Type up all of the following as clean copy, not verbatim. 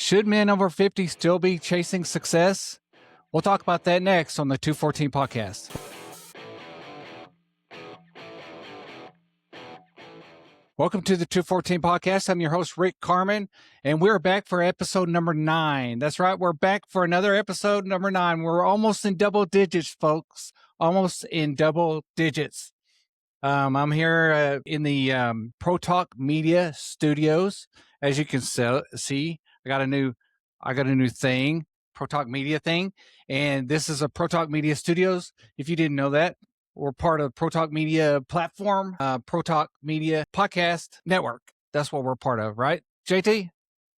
Should men over 50 still be chasing success? We'll talk about that next on the 214 podcast. Welcome to the 214 podcast. I'm your host, Rick Carman, and we're back for episode number 9. That's right. We're back for another episode, number 9. We're almost in double digits, folks. Almost in double digits. I'm here in the Pro Talk Media Studios. As you can see, I got a new thing, Pro Talk Media thing, and this is a Pro Talk Media Studios. If you didn't know that, we're part of Pro Talk Media platform, Pro Talk Media Podcast Network. That's what we're part of, right, JT?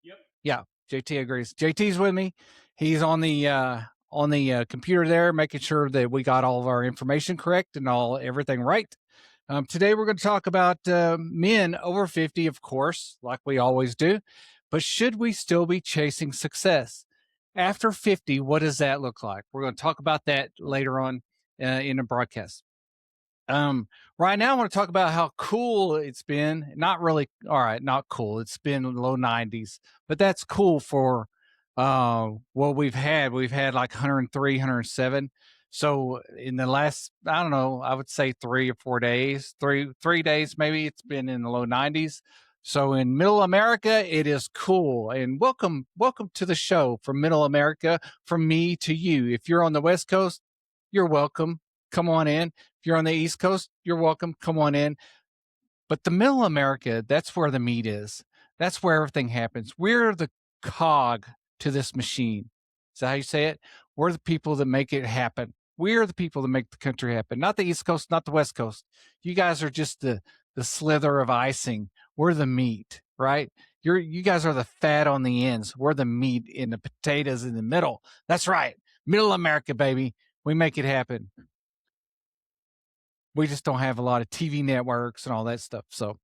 Yep. Yeah, JT agrees. JT's with me. He's on the computer there, making sure that we got all of our information correct and everything right. Today, we're going to talk about men over 50, of course, like we always do. But should we still be chasing success? After 50, what does that look like? We're going to talk about that later on in the broadcast. Right now, I want to talk about how cool it's been. Not really, all right, not cool. It's been low 90s, but that's cool for what we've had. We've had like 103, 107. So in the last, I don't know, I would say 3 or 4 days, three days maybe, it's been in the low 90s. So in Middle America, it is cool. And welcome to the show from Middle America, from me to you. If you're on the West Coast, you're welcome. Come on in. If you're on the East Coast, you're welcome. Come on in. But the Middle America, that's where the meat is. That's where everything happens. We're the cog to this machine. Is that how you say it? We're the people that make it happen. We're the people that make the country happen. Not the East Coast, not the West Coast. You guys are just the slither of icing. We're the meat, right? You guys are the fat on the ends. We're the meat in the potatoes in the middle. That's right. Middle America, baby. We make it happen. We just don't have a lot of TV networks and all that stuff. So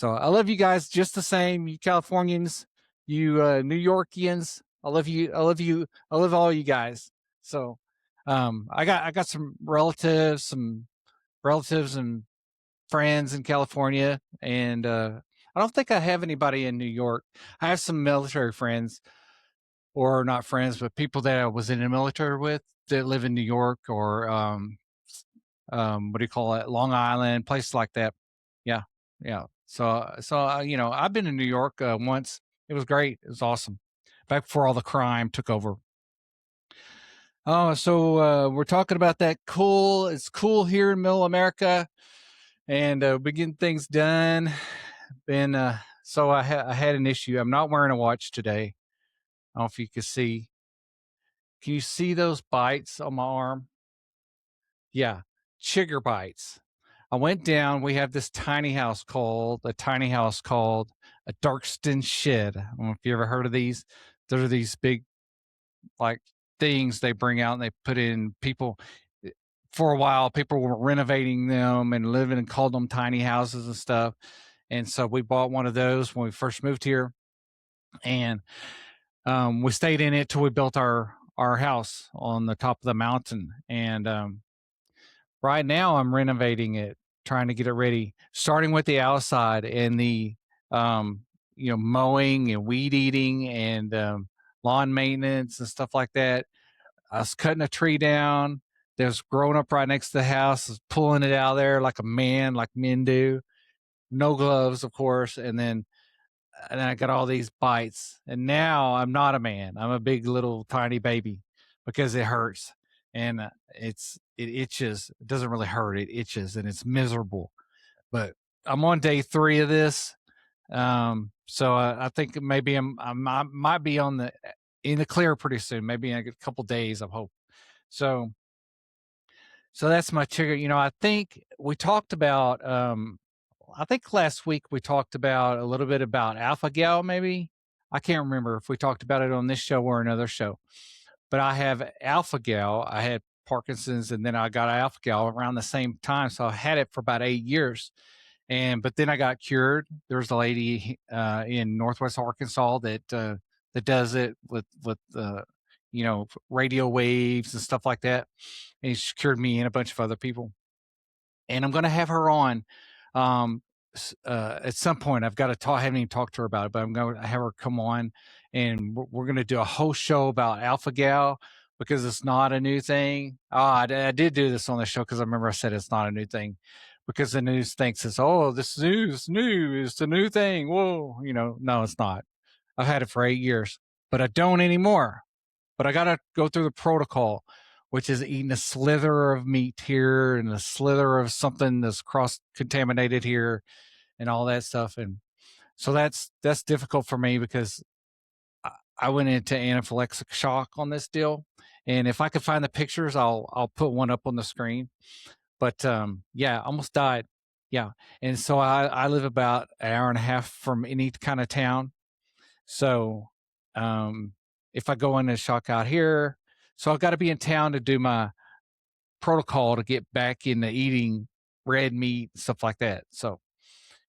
I love you guys just the same. You Californians, you New Yorkians. I love you. I love you. I love all you guys. So I got some relatives and friends in California, and I don't think I have anybody in New York. I have some military friends, or not friends, but people that I was in the military with that live in New York, or what do you call it? Long Island, places like that. Yeah. So I've been in New York once. It was great. It was awesome. Back before all the crime took over. Oh, so we're talking about that cool. It's cool here in Middle America, and we getting things done. So I had an issue. I'm not wearing a watch today. I don't know if you can see. Can you see those bites on my arm? Yeah, chigger bites. I went down. We have this tiny house called a Darkston shed. I don't know if you ever heard of these. There are these big, like, things they bring out and they put in people. For a while, people were renovating them and living and called them tiny houses and stuff. And so we bought one of those when we first moved here, and we stayed in it till we built our house on the top of the mountain. And right now, I'm renovating it, trying to get it ready, starting with the outside and the mowing and weed eating and lawn maintenance and stuff like that. I was cutting a tree down that was growing up right next to the house, was pulling it out of there like a man, like men do. No gloves, of course, and then I got all these bites, and now I'm not a man. I'm a big little tiny baby because it hurts, and it itches. It doesn't really hurt. It itches, and it's miserable. But I'm on day 3 of this, so I think maybe I might be in the clear pretty soon. Maybe in a couple days, I hope. So that's my trigger. I think we talked about. I think last week we talked about a little bit about alpha gal, maybe. I can't remember if we talked about it on this show or another show. But I have alpha gal. I had Parkinson's, and then I got alpha gal around the same time. So I had it for about 8 years. But then I got cured. There's a lady in Northwest Arkansas that does it with radio waves and stuff like that. And she cured me and a bunch of other people. And I'm going to have her on at some point. I've got to talk. I haven't even talked to her about it, but I'm going to have her come on and we're going to do a whole show about alpha gal because it's not a new thing. I did do this on the show because I remember I said it's not a new thing because the news thinks it's, oh, this is new, it's a new thing. Whoa, no, it's not. I've had it for 8 years, but I don't anymore. But I got to go through the protocol, which is eating a slither of meat here and a slither of something that's cross contaminated here and all that stuff. And so that's difficult for me because I went into anaphylactic shock on this deal. And if I could find the pictures, I'll put one up on the screen. But yeah, almost died. Yeah. And so I live about an hour and a half from any kind of town. So if I go into shock out here, so I've got to be in town to do my protocol to get back into eating red meat, stuff like that. So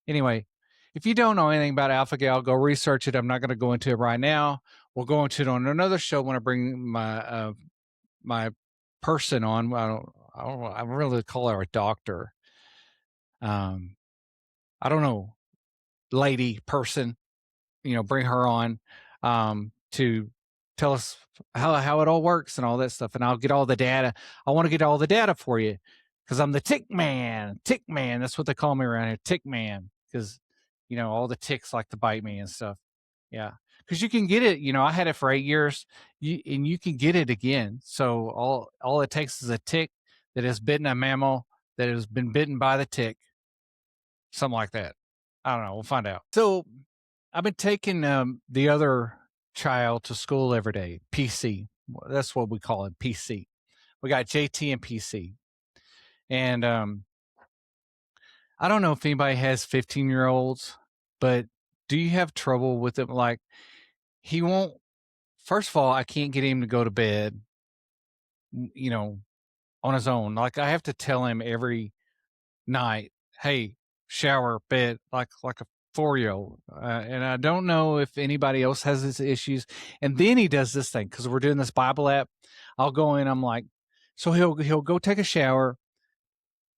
anyway, if you don't know anything about alpha gal, go research it. I'm not going to go into it right now. We'll go into it on another show when I bring my my person on. I really call her a doctor. I don't know, lady person. Bring her on to tell us how it all works and all that stuff. And I'll get all the data. I want to get all the data for you because I'm the tick man. Tick man. That's what they call me around here. Tick man. Because, all the ticks like to bite me and stuff. Yeah. Because you can get it. I had it for 8 years and you can get it again. So all it takes is a tick that has bitten a mammal that has been bitten by the tick. Something like that. I don't know. We'll find out. So I've been taking the other child to school every day. PC. That's what we call it. PC. We got JT and PC. And I don't know if anybody has 15-year-olds, but do you have trouble with it? Like, he won't. First of all, I can't get him to go to bed, on his own. Like, I have to tell him every night, hey, shower, bed, like a 4-year-old. And I don't know if anybody else has these issues. And then he does this thing because we're doing this Bible app. I'll go in. I'm like, so he'll go take a shower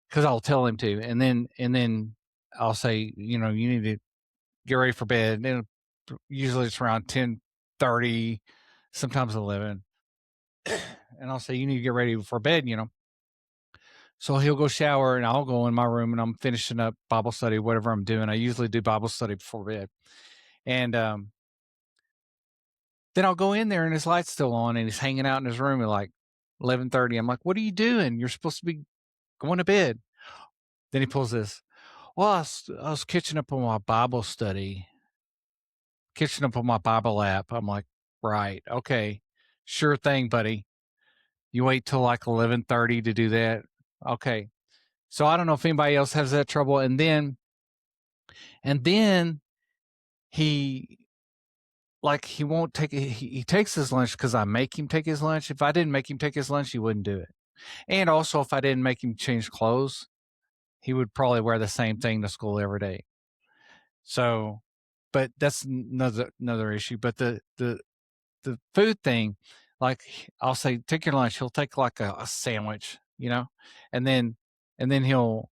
because I'll tell him to, and then I'll say, you need to get ready for bed. And usually it's around 10:30, sometimes 11, and I'll say you need to get ready for bed. So he'll go shower and I'll go in my room and I'm finishing up Bible study, whatever I'm doing. I usually do Bible study before bed. And then I'll go in there and his light's still on and he's hanging out in his room at like 11:30. I'm like, what are you doing? You're supposed to be going to bed. Then he pulls this. Well, I was catching up on my Bible study, catching up on my Bible app. I'm like, right. Okay. Sure thing, buddy. You wait till like 11:30 to do that. Okay. So I don't know if anybody else has that trouble. And then he he won't take it. He takes his lunch because I make him take his lunch. If I didn't make him take his lunch, he wouldn't do it. And also, if I didn't make him change clothes, he would probably wear the same thing to school every day. So, but that's another issue. But the food thing, like I'll say, take your lunch. He'll take like a sandwich, and then he'll,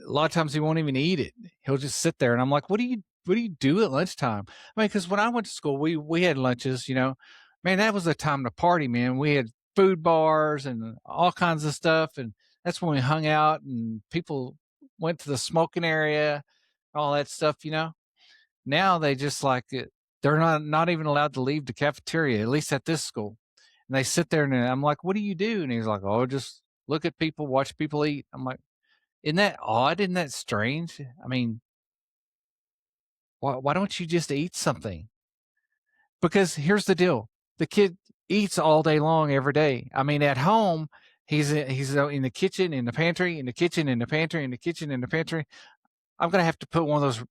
a lot of times he won't even eat it. He'll just sit there, and I'm like, what do you do at lunchtime? I mean, because when I went to school, we had lunches, man, that was the time to party, man. We had food bars and all kinds of stuff, and that's when we hung out, and people went to the smoking area, all that stuff, Now they just like it. They're not even allowed to leave the cafeteria, at least at this school. And they sit there and I'm like, what do you do? And he's like, oh, just look at people, watch people eat. I'm like, isn't that odd? Isn't that strange? I mean, why don't you just eat something? Because here's the deal. The kid eats all day long every day. I mean, at home, he's in the kitchen, in the pantry, in the kitchen, in the pantry, in the kitchen, in the pantry. I'm going to have to put one of those,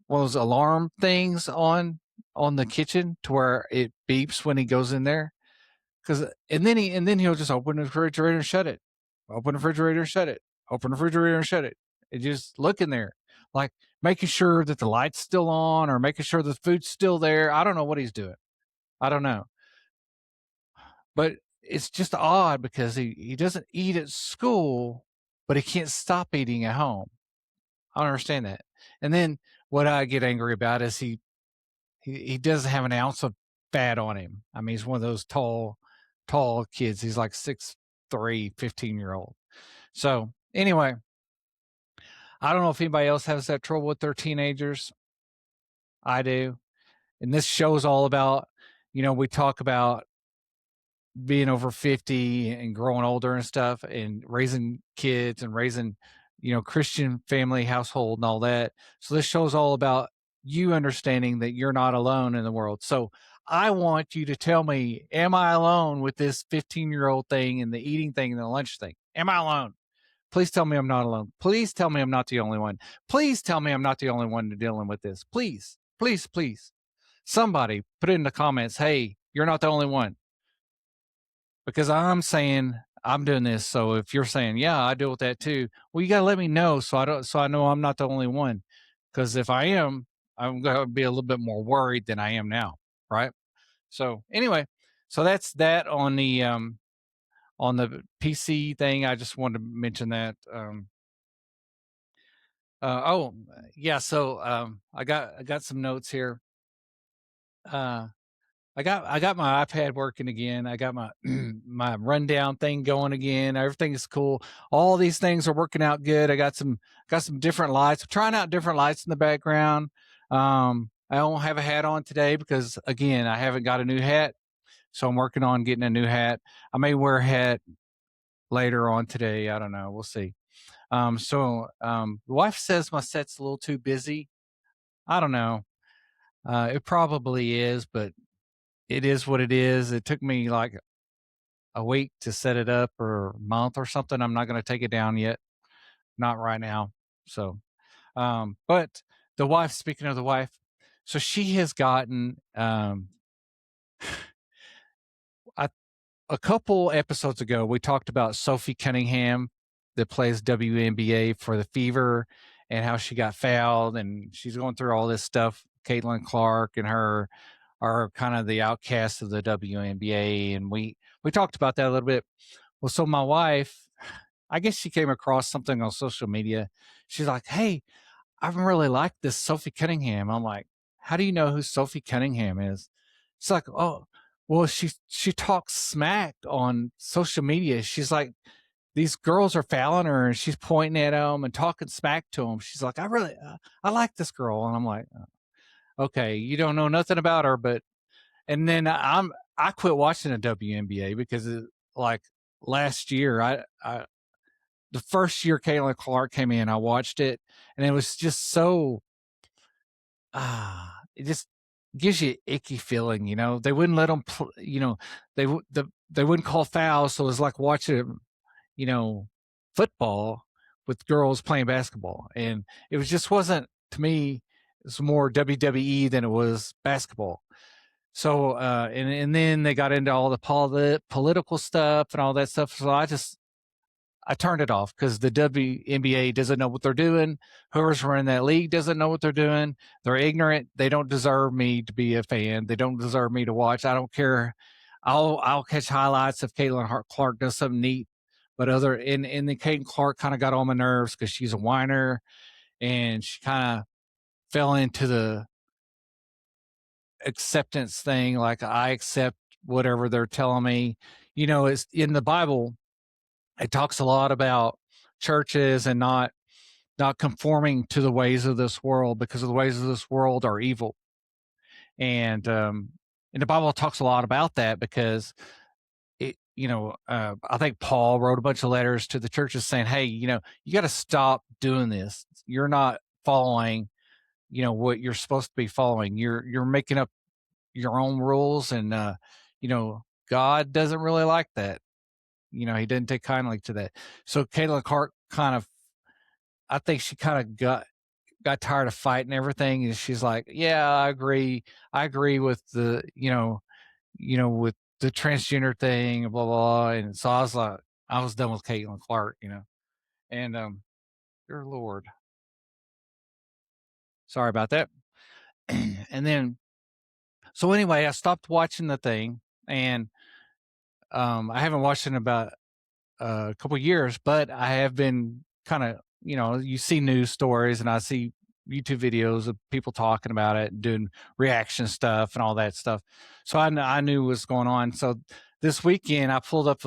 one of those alarm things on the kitchen to where it beeps when he goes in there. And then he'll just open the refrigerator and shut it. Open the refrigerator and shut it. Open the refrigerator and shut it. And just look in there, like making sure that the light's still on or making sure the food's still there. I don't know what he's doing. I don't know. But it's just odd because he doesn't eat at school, but he can't stop eating at home. I don't understand that. And then what I get angry about is he doesn't have an ounce of fat on him. I mean, he's one of those tall kids. He's like 6'3", 15-year-old. So anyway, I don't know if anybody else has that trouble with their teenagers. I do. And this show's all about, we talk about being over 50 and growing older and stuff and raising kids and raising, Christian family household and all that. So this show's all about you understanding that you're not alone in the world. So I want you to tell me, am I alone with this 15-year-old thing and the eating thing and the lunch thing? Am I alone? Please tell me I'm not alone. Please tell me I'm not the only one. Please tell me I'm not the only one dealing with this. Please, please, please. Somebody put it in the comments. Hey, you're not the only one. Because I'm saying I'm doing this. So if you're saying, yeah, I deal with that too, well, you got to let me know so I know I'm not the only one. Because if I am, I'm going to be a little bit more worried than I am now. Right. So anyway, so that's that on the PC thing. I just wanted to mention that. Oh yeah. So I got some notes here. I got my iPad working again. I got my my rundown thing going again. Everything is cool. All these things are working out good. I got some different lights. I'm trying out different lights in the background. I don't have a hat on today because again, I haven't got a new hat. So I'm working on getting a new hat. I may wear a hat later on today. I don't know. We'll see. The wife says my set's a little too busy. I don't know. It probably is, but it is what it is. It took me like a week to set it up or a month or something. I'm not going to take it down yet. Not right now. So, but the wife, speaking of the wife, so she has gotten, a couple episodes ago, we talked about Sophie Cunningham that plays WNBA for the Fever and how she got fouled and she's going through all this stuff. Caitlin Clark and her are kind of the outcasts of the WNBA. And we talked about that a little bit. Well, so my wife, I guess she came across something on social media. She's like, hey, I really like this Sophie Cunningham. I'm like, how do you know who Sophie Cunningham is? She's like, oh, well, she talks smack on social media. She's like, these girls are fouling her and she's pointing at them and talking smack to them. She's like, I like this girl. And I'm like, okay, you don't know nothing about her, but, and then I quit watching the WNBA because like last year, the first year Caitlin Clark came in, I watched it and it was just so, it just gives you an icky feeling, they wouldn't let them, they wouldn't call fouls. So it was like watching, football with girls playing basketball. And it was just wasn't, to me, it's more WWE than it was basketball. So, and then they got into all the political stuff and all that stuff. So I turned it off because the WNBA doesn't know what they're doing. Whoever's running that league doesn't know what they're doing. They're ignorant. They don't deserve me to be a fan. They don't deserve me to watch. I don't care. I'll catch highlights if Caitlin Clark does something neat. But and then Caitlin Clark kind of got on my nerves because she's a whiner and she kind of fell into the acceptance thing. Like I accept whatever they're telling me. It's in the Bible. It talks a lot about churches and not conforming to the ways of this world because the ways of this world are evil. And the Bible talks a lot about that because I think Paul wrote a bunch of letters to the churches saying, hey, you got to stop doing this. You're not following, what you're supposed to be following. You're making up your own rules. And, God doesn't really like that. He didn't take kindly to that. So Caitlin Clark I think she kind of got tired of fighting everything. And she's like, yeah, I agree. I agree with the, with the transgender thing, blah, blah. And so I was like, I was done with Caitlin Clark, and, dear Lord, sorry about that. And then, so anyway, I stopped watching the thing and, I haven't watched it in about a couple of years, but I have been kind of, you see news stories and I see YouTube videos of people talking about it, doing reaction stuff and all that stuff. So I knew what was going on. So this weekend I pulled up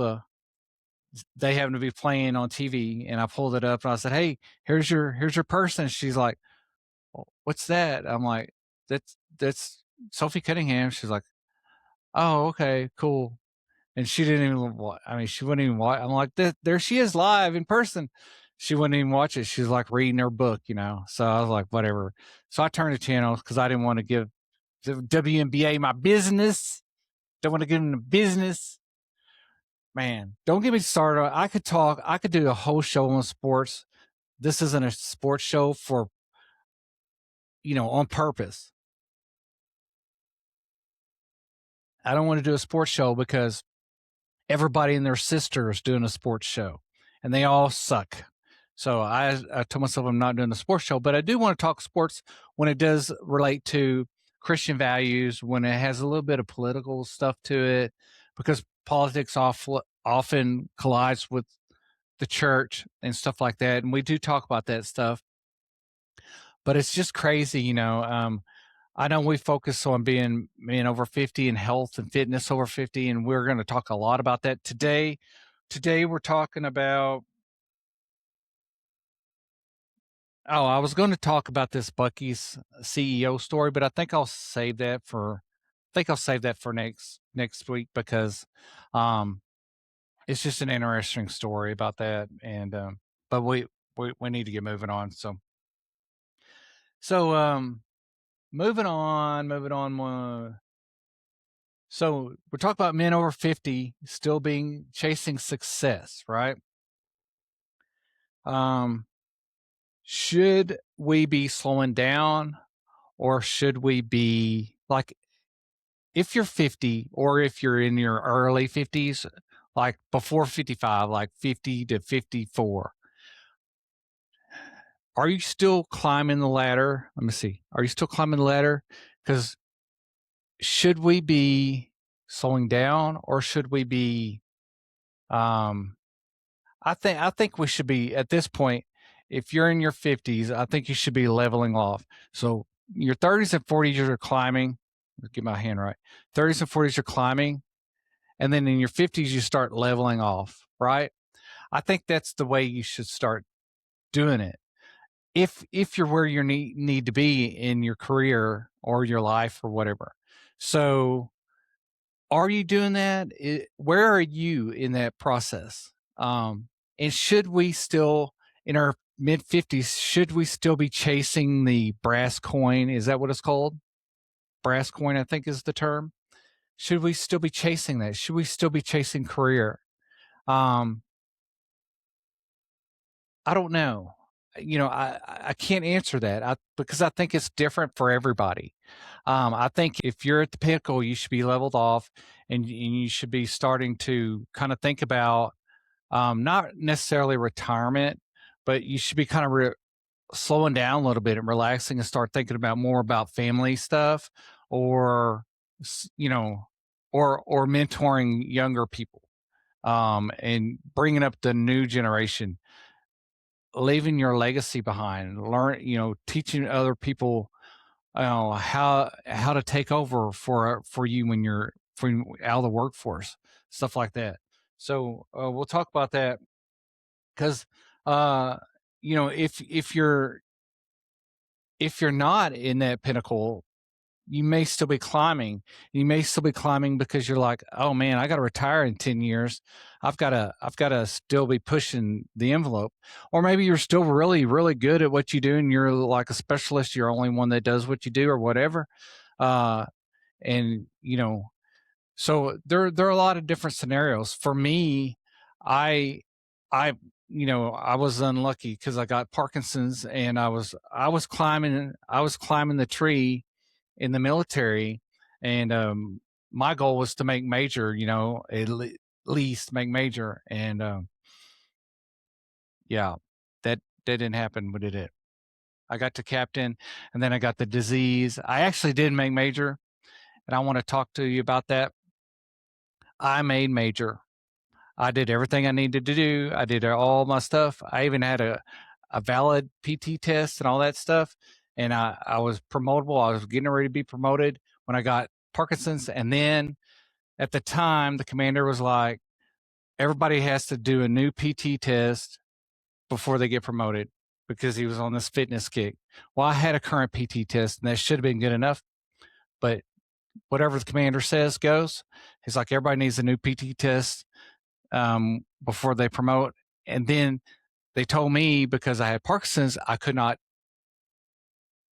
they happened to be playing on TV, and I pulled it up and I said, "Hey, here's your person." She's like, "Well, what's that?" I'm like, "That's Sophie Cunningham." She's like, "Oh, okay, cool." And she didn't even I mean, she wouldn't even watch. I'm like, there she is live in person. She wouldn't even watch it. She's like reading her book, you know. So I was like, whatever. So I turned the channel because I didn't want to give the WNBA my business. Don't want to give them the business. Man, don't get me started. I could do a whole show on sports. This isn't a sports show for, on purpose. I don't want to do a sports show because everybody and their sister is doing a sports show and they all suck. So I told myself I'm not doing a sports show, but I do want to talk sports when it does relate to Christian values, when it has a little bit of political stuff to it, because politics often collides with the church and stuff like that. And we do talk about that stuff, but it's just crazy, I know we focus on being over 50 and health and fitness over 50, and we're going to talk a lot about that today. Today we're talking about, I was going to talk about this Bucky's CEO story, but I think I'll save that for next week because it's just an interesting story about that, and but we need to get moving on. So moving on. So we're talking about men over 50 still chasing success, right? Should we be slowing down, or should we be like, if you're 50 or if you're in your early 50s, like before 55, like 50 to 54, are you still climbing the ladder? Let me see. Are you still climbing the ladder? Because should we be slowing down, or should we be I think we should be at this point. If you're in your 50s, I think you should be leveling off. So your 30s and 40s are climbing. Let's get my hand right. 30s and 40s are climbing, and then in your 50s you start leveling off. Right? I think that's the way you should start doing it. If you're where you need to be in your career or your life or whatever. So are you doing that? Where are you in that process? And should we still, in our mid 50s, should we still be chasing the brass coin? Is that what it's called? Brass coin, I think, is the term. Should we still be chasing that? Should we still be chasing career? Um, I don't know. I can't answer that because I think it's different for everybody. I think if you're at the pinnacle, you should be leveled off, and you should be starting to kind of think about not necessarily retirement, but you should be kind of slowing down a little bit and relaxing and start thinking about more about family stuff, or you know, or mentoring younger people, and bringing up the new generation, leaving your legacy behind, teaching other people how to take over for you when you're out of the workforce, stuff like that. So we'll talk about that because if you're not in that pinnacle, you may still be climbing. You may still be climbing because you're like, oh man, I got to retire in 10 years. I've got to still be pushing the envelope. Or maybe you're still really, really good at what you do and you're like a specialist. You're only one that does what you do or whatever. And so there are a lot of different scenarios. For me, I I I was unlucky because I got Parkinson's, and I was climbing the tree in the military, and my goal was to make major, least make major, and yeah, that didn't happen, but it did. I got to captain, and then I got the disease. I actually did make major, and I want to talk to you about that. I made major. I did everything I needed to do. I did all my stuff. I even had a valid PT test and all that stuff. and I was promotable. I was getting ready to be promoted when I got Parkinson's. And then at the time, the commander was like, everybody has to do a new PT test before they get promoted because he was on this fitness kick. Well, I had a current PT test, and that should have been good enough. But whatever the commander says goes. He's like, everybody needs a new PT test before they promote. And then they told me because I had Parkinson's, I could not,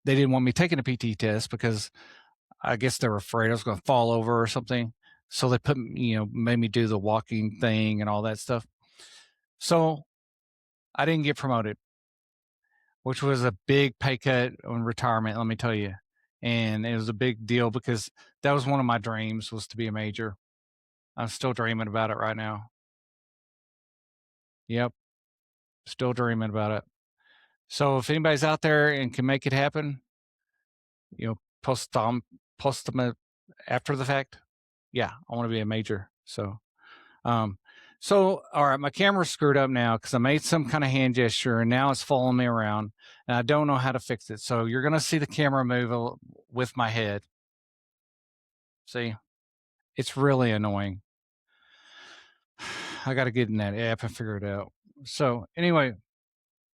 they didn't want me taking a PT test because I guess they were afraid I was going to fall over or something. So they put, made me do the walking thing and all that stuff. So I didn't get promoted, which was a big pay cut on retirement, let me tell you. And it was a big deal because that was one of my dreams, was to be a major. I'm still dreaming about it right now. Yep, still dreaming about it. So if anybody's out there and can make it happen, post them after the fact. Yeah, I want to be a major. So all right, my camera's screwed up now because I made some kind of hand gesture and now it's following me around and I don't know how to fix it. So you're going to see the camera move with my head. See, it's really annoying. I got to get in that app and figure it out. So anyway,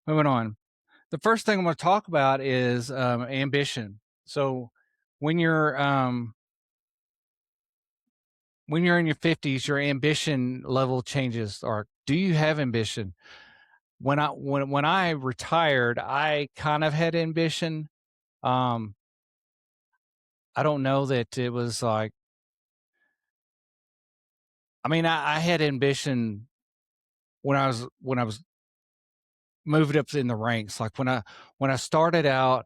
moving on. The first thing I'm going to talk about is ambition. So when you're in your 50s, your ambition level changes. Or do you have ambition? When I retired, I kind of had ambition. I don't know that it was like. I mean, I had ambition when I was moving up in the ranks. Like when I started out,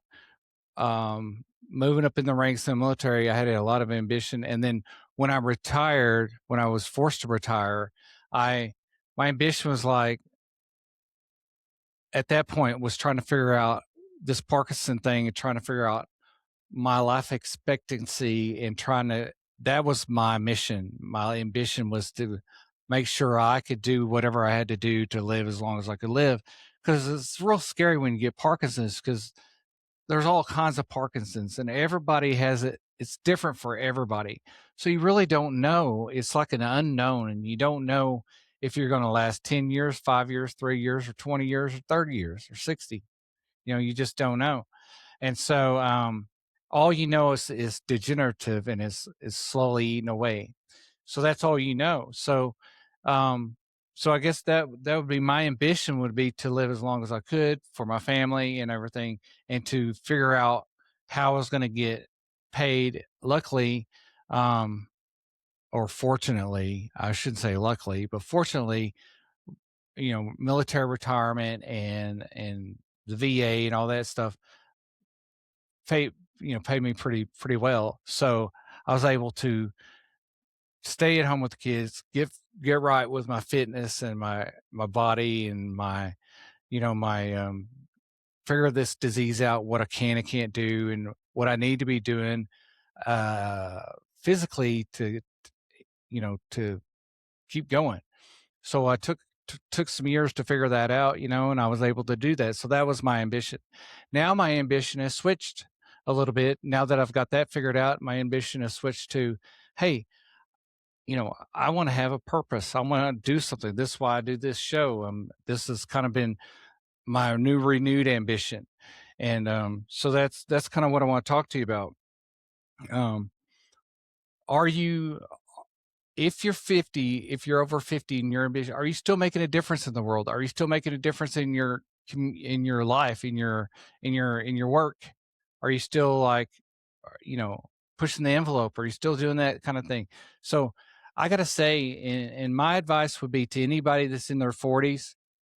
moving up in the ranks in the military, I had a lot of ambition. And then when I retired, when I was forced to retire, my ambition was like, at that point, was trying to figure out this Parkinson thing and trying to figure out my life expectancy and that was my mission. My ambition was to make sure I could do whatever I had to do to live as long as I could live. Because it's real scary when you get Parkinson's, because there's all kinds of Parkinson's and everybody has it. It's different for everybody. So you really don't know. It's like an unknown, and you don't know if you're going to last 10 years, 5 years, 3 years, or 20 years, or 30 years, or 60. You just don't know. And so all you know is degenerative and is slowly eating away. So that's all you know. So I guess that would be my ambition, would be to live as long as I could for my family and everything, and to figure out how I was going to get paid. Luckily, or fortunately, I shouldn't say luckily, but fortunately, military retirement and the VA and all that stuff paid me pretty well. So I was able to stay at home with the kids, get right with my fitness and my body and my figure this disease out, what I can and can't do, and what I need to be doing physically to keep going. So I took some years to figure that out, and I was able to do that. So that was my ambition. Now my ambition has switched a little bit. Now that I've got that figured out, my ambition has switched to, hey, I want to have a purpose. I want to do something. This is why I do this show. This has kind of been my renewed ambition. And so that's kind of what I want to talk to you about. Are you, if you're 50, if you're over 50 and you're ambitious, are you still making a difference in the world? Are you still making a difference in your life, in your work? Are you still like, pushing the envelope? Are you still doing that kind of thing? So I got to say, and my advice would be to anybody that's in their 40s.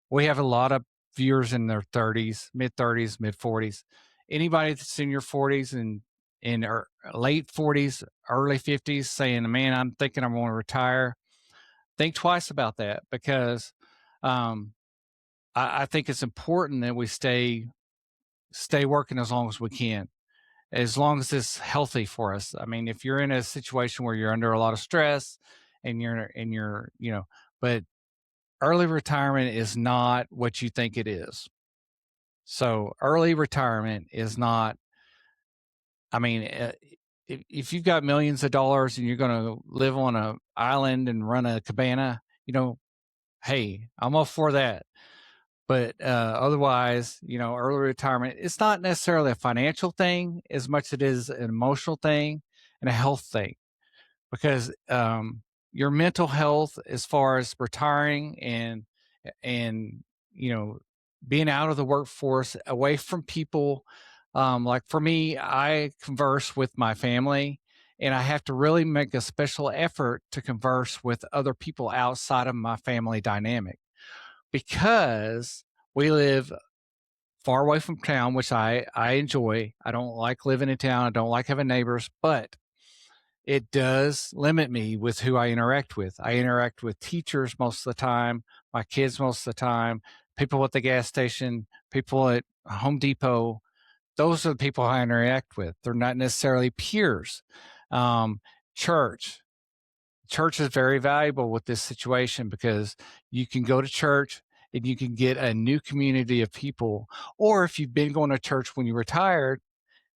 We have a lot of viewers in their 30s, mid 30s, mid 40s. Anybody that's in your 40s and in late 40s, early 50s, saying, man, I'm thinking I'm going to retire, think twice about that, because I think it's important that we stay working as long as we can, as long as it's healthy for us. I mean, if you're in a situation where you're under a lot of stress and you're but early retirement is not what you think it is. So early retirement is not, I mean, if you've got millions of dollars and you're going to live on an island and run a cabana, hey, I'm all for that. But otherwise, early retirement, it's not necessarily a financial thing as much as it is an emotional thing and a health thing, because your mental health, as far as retiring and being out of the workforce, away from people. Like for me, I converse with my family, and I have to really make a special effort to converse with other people outside of my family dynamic, because we live far away from town, which I enjoy. I don't like living in town. I don't like having neighbors, but it does limit me with who I interact with. I interact with teachers most of the time, my kids most of the time, people at the gas station, people at Home Depot. Those are the people I interact with. They're not necessarily peers. Um, church. Church is very valuable with this situation, because you can go to church and you can get a new community of people. Or if you've been going to church when you retired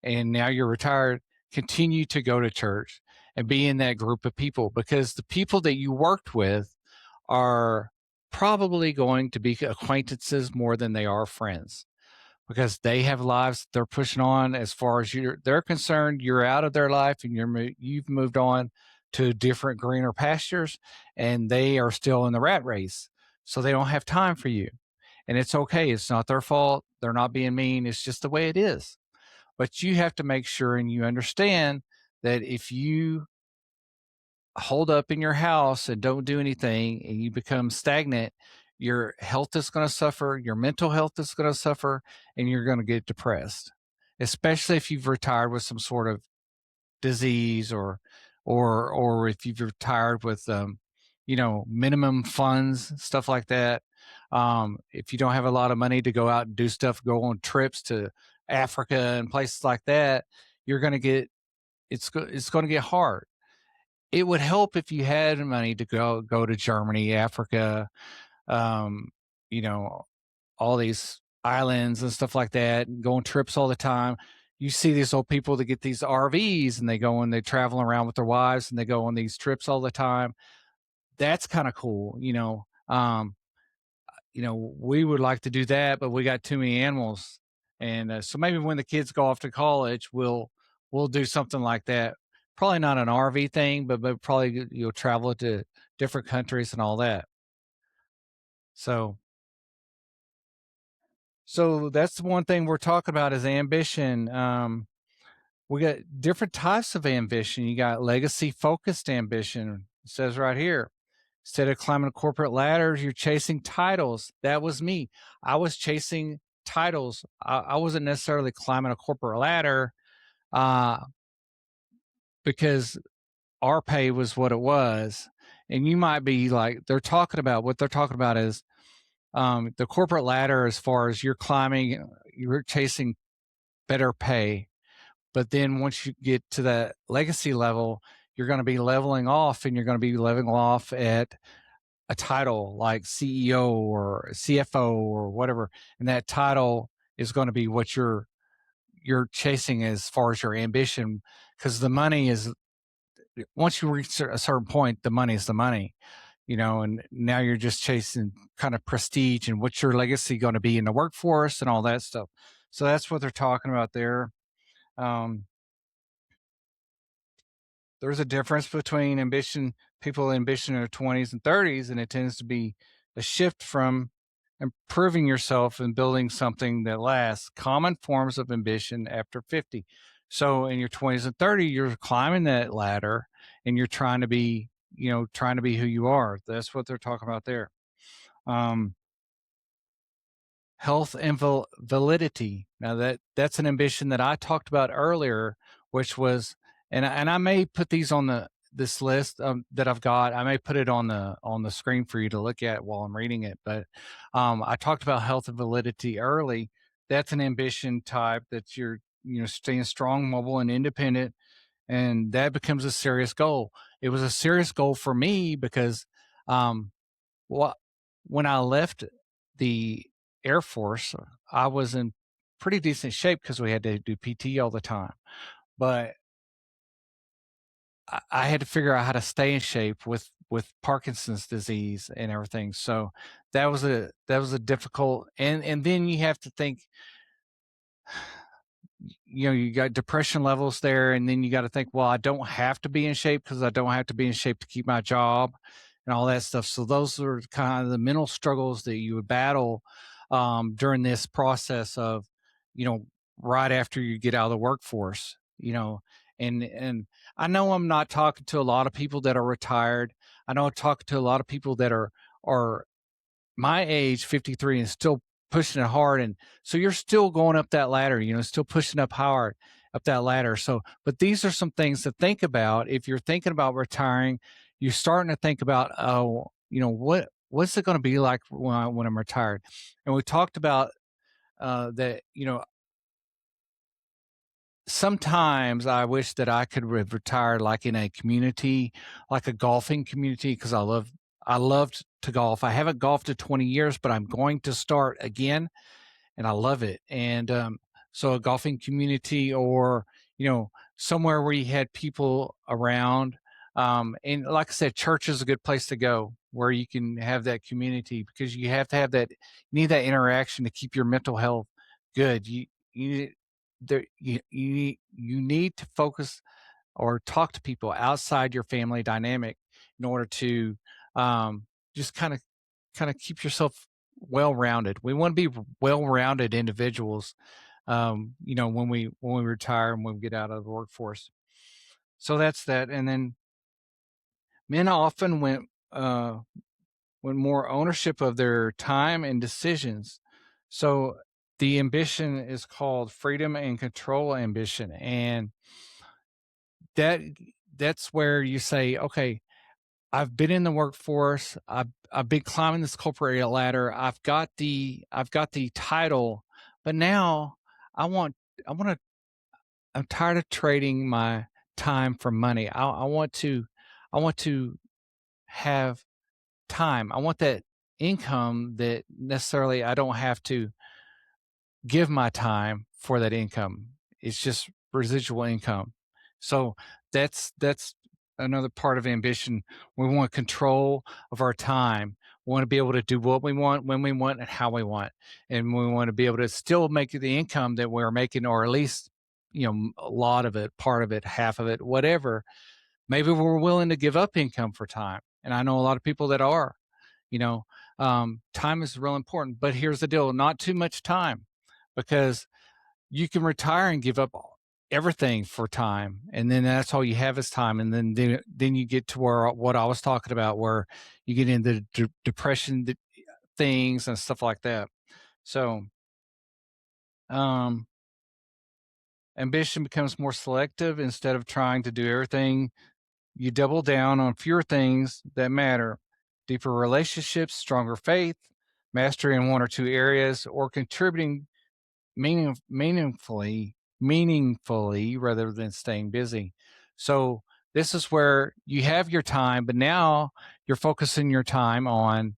and now you're retired, continue to go to church and be in that group of people, because the people that you worked with are probably going to be acquaintances more than they are friends, because they have lives they're pushing on. As far as they're concerned, you're out of their life and you've moved on to different greener pastures, and they are still in the rat race, so they don't have time for you. And it's okay. It's not their fault. They're not being mean. It's just the way it is. But you have to make sure and you understand that if you hold up in your house and don't do anything and you become stagnant, your health is going to suffer, your mental health is going to suffer, and you're going to get depressed, especially if you've retired with some sort of disease, or if you've retired with minimum funds, stuff like that. If you don't have a lot of money to go out and do stuff, go on trips to Africa and places like that, you're going to get it's going to get hard. It would help if you had money to go to Germany, Africa, um, you know, all these islands and stuff like that, and go on trips all the time. You see these old people that get these RVs and they go and they travel around with their wives and they go on these trips all the time. That's kind of cool. We would like to do that, but we got too many animals. And so maybe when the kids go off to college, we'll do something like that. Probably not an RV thing, but probably you'll travel to different countries and all that. So that's the one thing we're talking about is ambition. We got different types of ambition. You got legacy focused ambition. It says right here, instead of climbing corporate ladders, you're chasing titles. That was me. I was chasing titles. I wasn't necessarily climbing a corporate ladder because our pay was what it was. And you might be like, what they're talking about is the corporate ladder, as far as you're climbing, you're chasing better pay. But then once you get to that legacy level, you're going to be leveling off, and you're going to be leveling off at a title like CEO or CFO or whatever. And that title is going to be what you're chasing as far as your ambition, because the money is, once you reach a certain point, the money is the money, and now you're just chasing kind of prestige and what's your legacy going to be in the workforce and all that stuff. So that's what they're talking about there. Um, there's a difference between people ambition in their 20s and 30s, and it tends to be a shift from improving yourself and building something that lasts. Common forms of ambition after 50. So in your 20s and 30s, you're climbing that ladder and you're trying to be, who you are. That's what they're talking about there. Health and validity. Now that's an ambition that I talked about earlier, which was, and I may put these on this list that I've got. I may put it on the screen for you to look at while I'm reading it. But I talked about health and validity early. That's an ambition type that you're staying strong, mobile, and independent, and that becomes a serious goal. It was a serious goal for me because what when I left the Air Force, I was in pretty decent shape because we had to do PT all the time. But I had to figure out how to stay in shape with Parkinson's disease and everything. So that was a difficult, and then you have to think, you got depression levels there, and then you got to think, well, I don't have to be in shape because I don't have to be in shape to keep my job and all that stuff. So those are kind of the mental struggles that you would battle during this process of, you know, right after you get out of the workforce, and I know I'm not talking to a lot of people that are retired. I know I'm talking to a lot of people that are my age, 53, and still pushing it hard. And so you're still going up that ladder, still pushing up hard up that ladder. So, but these are some things to think about. If you're thinking about retiring, you're starting to think about, oh, what's it going to be like when I'm retired? And we talked about that, sometimes I wish that I could have retired like in a community, like a golfing community, because I loved to golf. I haven't golfed in 20 years, but I'm going to start again, and I love it. And so a golfing community, or somewhere where you had people around. And like I said, church is a good place to go where you can have that community, because you have to have that. You need that interaction to keep your mental health good. You you need to focus or talk to people outside your family dynamic in order to just kind of keep yourself well rounded. We want to be well rounded individuals, when we retire and when we get out of the workforce. So that's that. And then men often want more ownership of their time and decisions. So the ambition is called freedom and control ambition, and that that's where you say, okay, I've been in the workforce. I've been climbing this corporate ladder. I've got the title, but now I want I want to. I'm tired of trading my time for money. I want to have time. I want that income that necessarily I don't have to give my time for that income. It's just residual income. So that's another part of ambition. We want control of our time. We want to be able to do what we want, when we want, and how we want. And we want to be able to still make the income that we're making, or at least, a lot of it, part of it, half of it, whatever. Maybe we're willing to give up income for time. And I know a lot of people that are, you know, time is real important, but here's the deal, not too much time, because you can retire and give up everything for time, and then that's all you have is time. And then you get to where what I was talking about, where you get into depression things and stuff like that. So um ambition becomes more selective. Instead of trying to do everything, you double down on fewer things that matter: deeper relationships, stronger faith, mastery in one or two areas, or contributing meaningfully rather than staying busy. So this is where you have your time, but now you're focusing your time on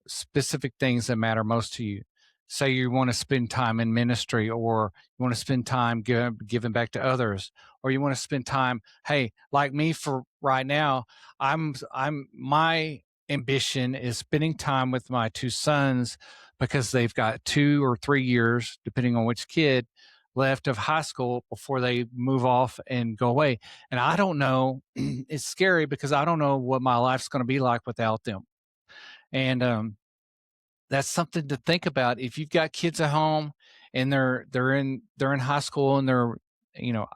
specific things that matter most to you. Say you want to spend time in ministry, or you want to spend time giving back to others, or you want to spend time, hey, like me for right now, I'm my ambition is spending time with my two sons, because they've got 2 or 3 years, depending on which kid, left of high school before they move off and go away. And I don't know, it's scary because I don't know what my life's going to be like without them. And that's something to think about. If you've got kids at home and they're in high school, and they're,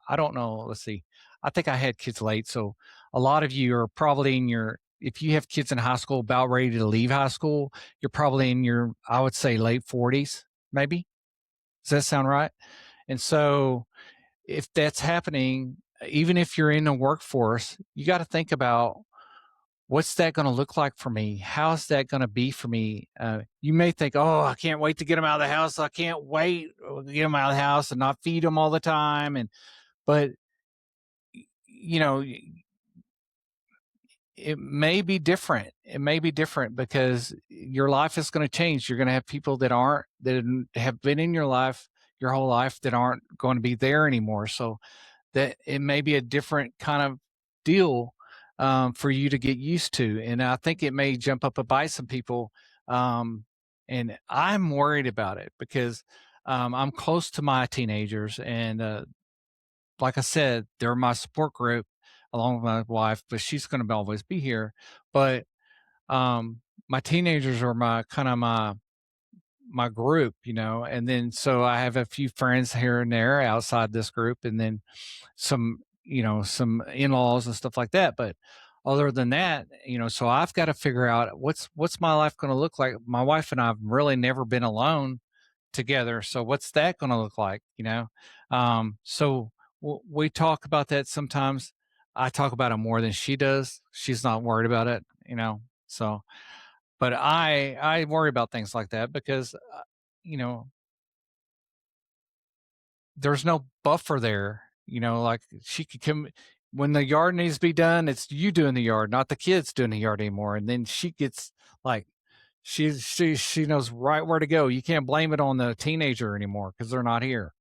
I don't know, let's see, I think I had kids late, so a lot of you are probably in your, if you have kids in high school about ready to leave high school, you're probably in your, I would say, late 40s, maybe. Does that sound right? And so if that's happening, even if you're in the workforce, you got to think about, what's that going to look like for me? How's that going to be for me? You may think, oh, I can't wait to get them out of the house. I can't wait to get them out of the house and not feed them all the time. But you know, it may be different. It may be different because your life is going to change. You're going to have people that have been in your life your whole life that aren't going to be there anymore. So that it may be a different kind of deal for you to get used to. And I think it may jump up and bite some people. And I'm worried about it because I'm close to my teenagers. And like I said, they're my support group along with my wife, but she's going to always be here. But my teenagers are my kind of my group, and then so I have a few friends here and there outside this group, and then some some in-laws and stuff like that. But other than that, so I've got to figure out what's my life going to look like. My wife and I've really never been alone together, so what's that going to look like? So we talk about that sometimes. I talk about it more than she does. She's not worried about it, so but I worry about things like that because you know there's no buffer there. Like she could come when the yard needs to be done. It's you doing the yard, not the kids doing the yard anymore. And then she gets like she knows right where to go. You can't blame it on the teenager anymore because they're not here.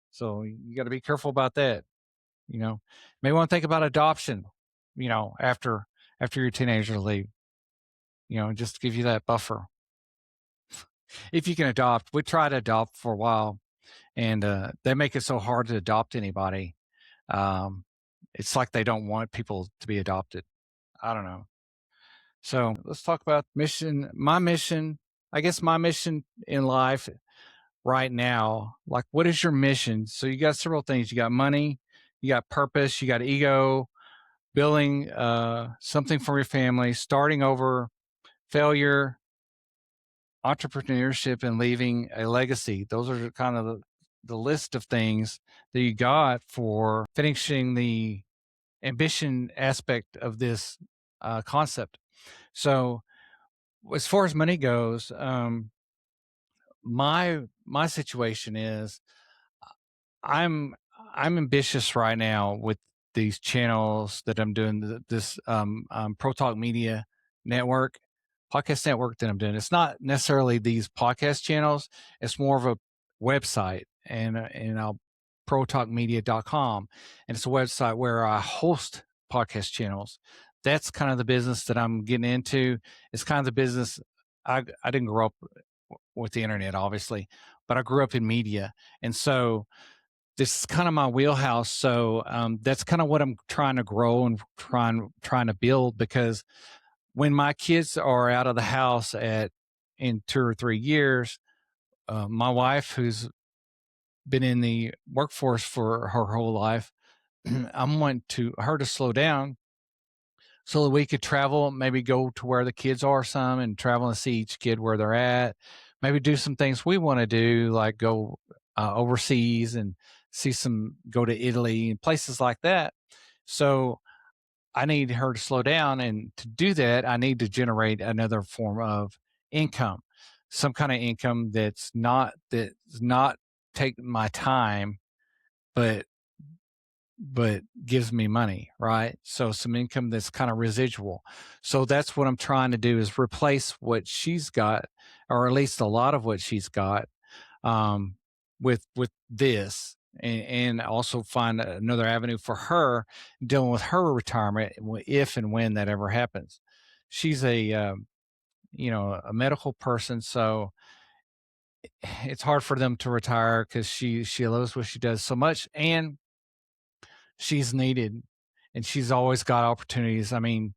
So you got to be careful about that. May want to think about adoption. After your teenager leave. Just to give you that buffer. If you can adopt, we tried to adopt for a while, and they make it so hard to adopt anybody. It's like they don't want people to be adopted. I don't know. So let's talk about mission. My mission, I guess my mission in life right now, like what is your mission? So you got several things. You got money, you got purpose, you got ego, building something for your family, starting over, failure, entrepreneurship, and leaving a legacy. Those are kind of the list of things that you got for finishing the ambition aspect of this concept. So as far as money goes, my situation is I'm ambitious right now with these channels that I'm doing, this Pro Talk Media network, podcast network that I'm doing. It's not necessarily these podcast channels. It's more of a website, and I'll protalkmedia.com, and it's a website where I host podcast channels. That's kind of the business that I'm getting into. It's kind of the business. I didn't grow up with the internet, obviously, but I grew up in media, and so this is kind of my wheelhouse. So that's kind of what I'm trying to grow and trying to build, because when my kids are out of the house in 2 or 3 years, my wife, who's been in the workforce for her whole life, I'm wanting her to slow down so that we could travel, maybe go to where the kids are some and travel and see each kid where they're at, maybe do some things we want to do, like go overseas and go to Italy and places like that. So I need her to slow down. And to do that, I need to generate another form of income, some kind of income that's not taking my time, but gives me money, right? So some income that's kind of residual. So that's what I'm trying to do, is replace what she's got, or at least a lot of what she's got, with this, and also find another avenue for her dealing with her retirement if and when that ever happens. She's a medical person, so it's hard for them to retire because she loves what she does so much, and she's needed, and she's always got opportunities. I mean,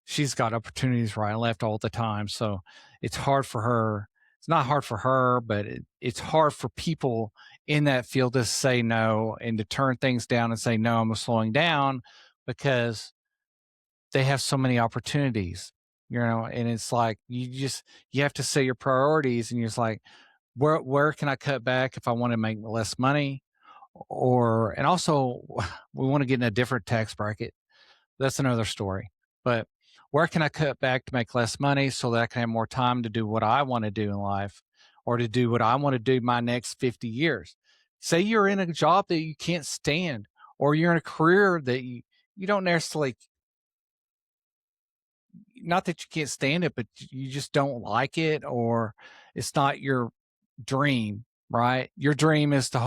she's got opportunities right and left all the time. So it's hard for her. It's not hard for her, but it's hard for people in that field to say no and to turn things down and say, no, I'm slowing down, because they have so many opportunities, and it's like, you have to set your priorities, and you're just like, where can I cut back if I want to make less money? And also we want to get in a different tax bracket. That's another story. But where can I cut back to make less money so that I can have more time to do what I want to do in life, or to do what I want to do my next 50 years? Say you're in a job that you can't stand, or you're in a career that you don't necessarily, not that you can't stand it, but you just don't like it, or it's not your dream, right? Your dream is to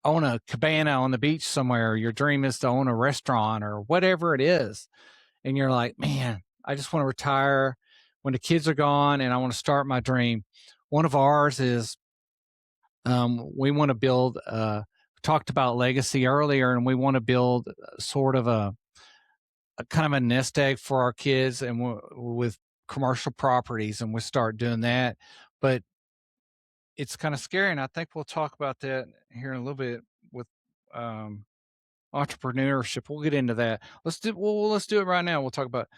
own a cabana on the beach somewhere. Your dream is to own a restaurant or whatever it is. And you're like, man, I just want to retire when the kids are gone and I want to start my dream. One of ours is we want to build, talked about legacy earlier, and we want to build sort of a kind of a nest egg for our kids and with commercial properties, and we start doing that. But it's kind of scary, and I think we'll talk about that here in a little bit with entrepreneurship. We'll get into that. Let's do it right now. We'll talk about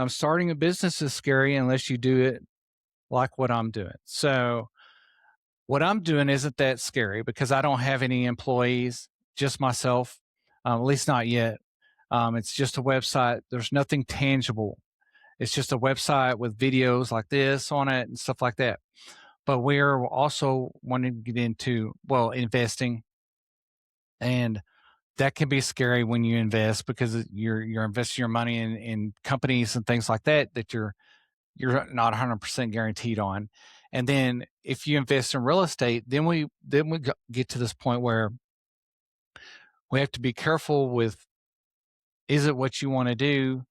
starting a business is scary unless you do it like what I'm doing. So what I'm doing isn't that scary because I don't have any employees, just myself, at least not yet. It's just a website. There's nothing tangible. It's just a website with videos like this on it and stuff like that. But we're also wanting to get into, well, investing. And that can be scary when you invest because you're investing your money in companies and things like that you're not 100% guaranteed on. And then if you invest in real estate, then we get to this point where we have to be careful with, is it what you want to do?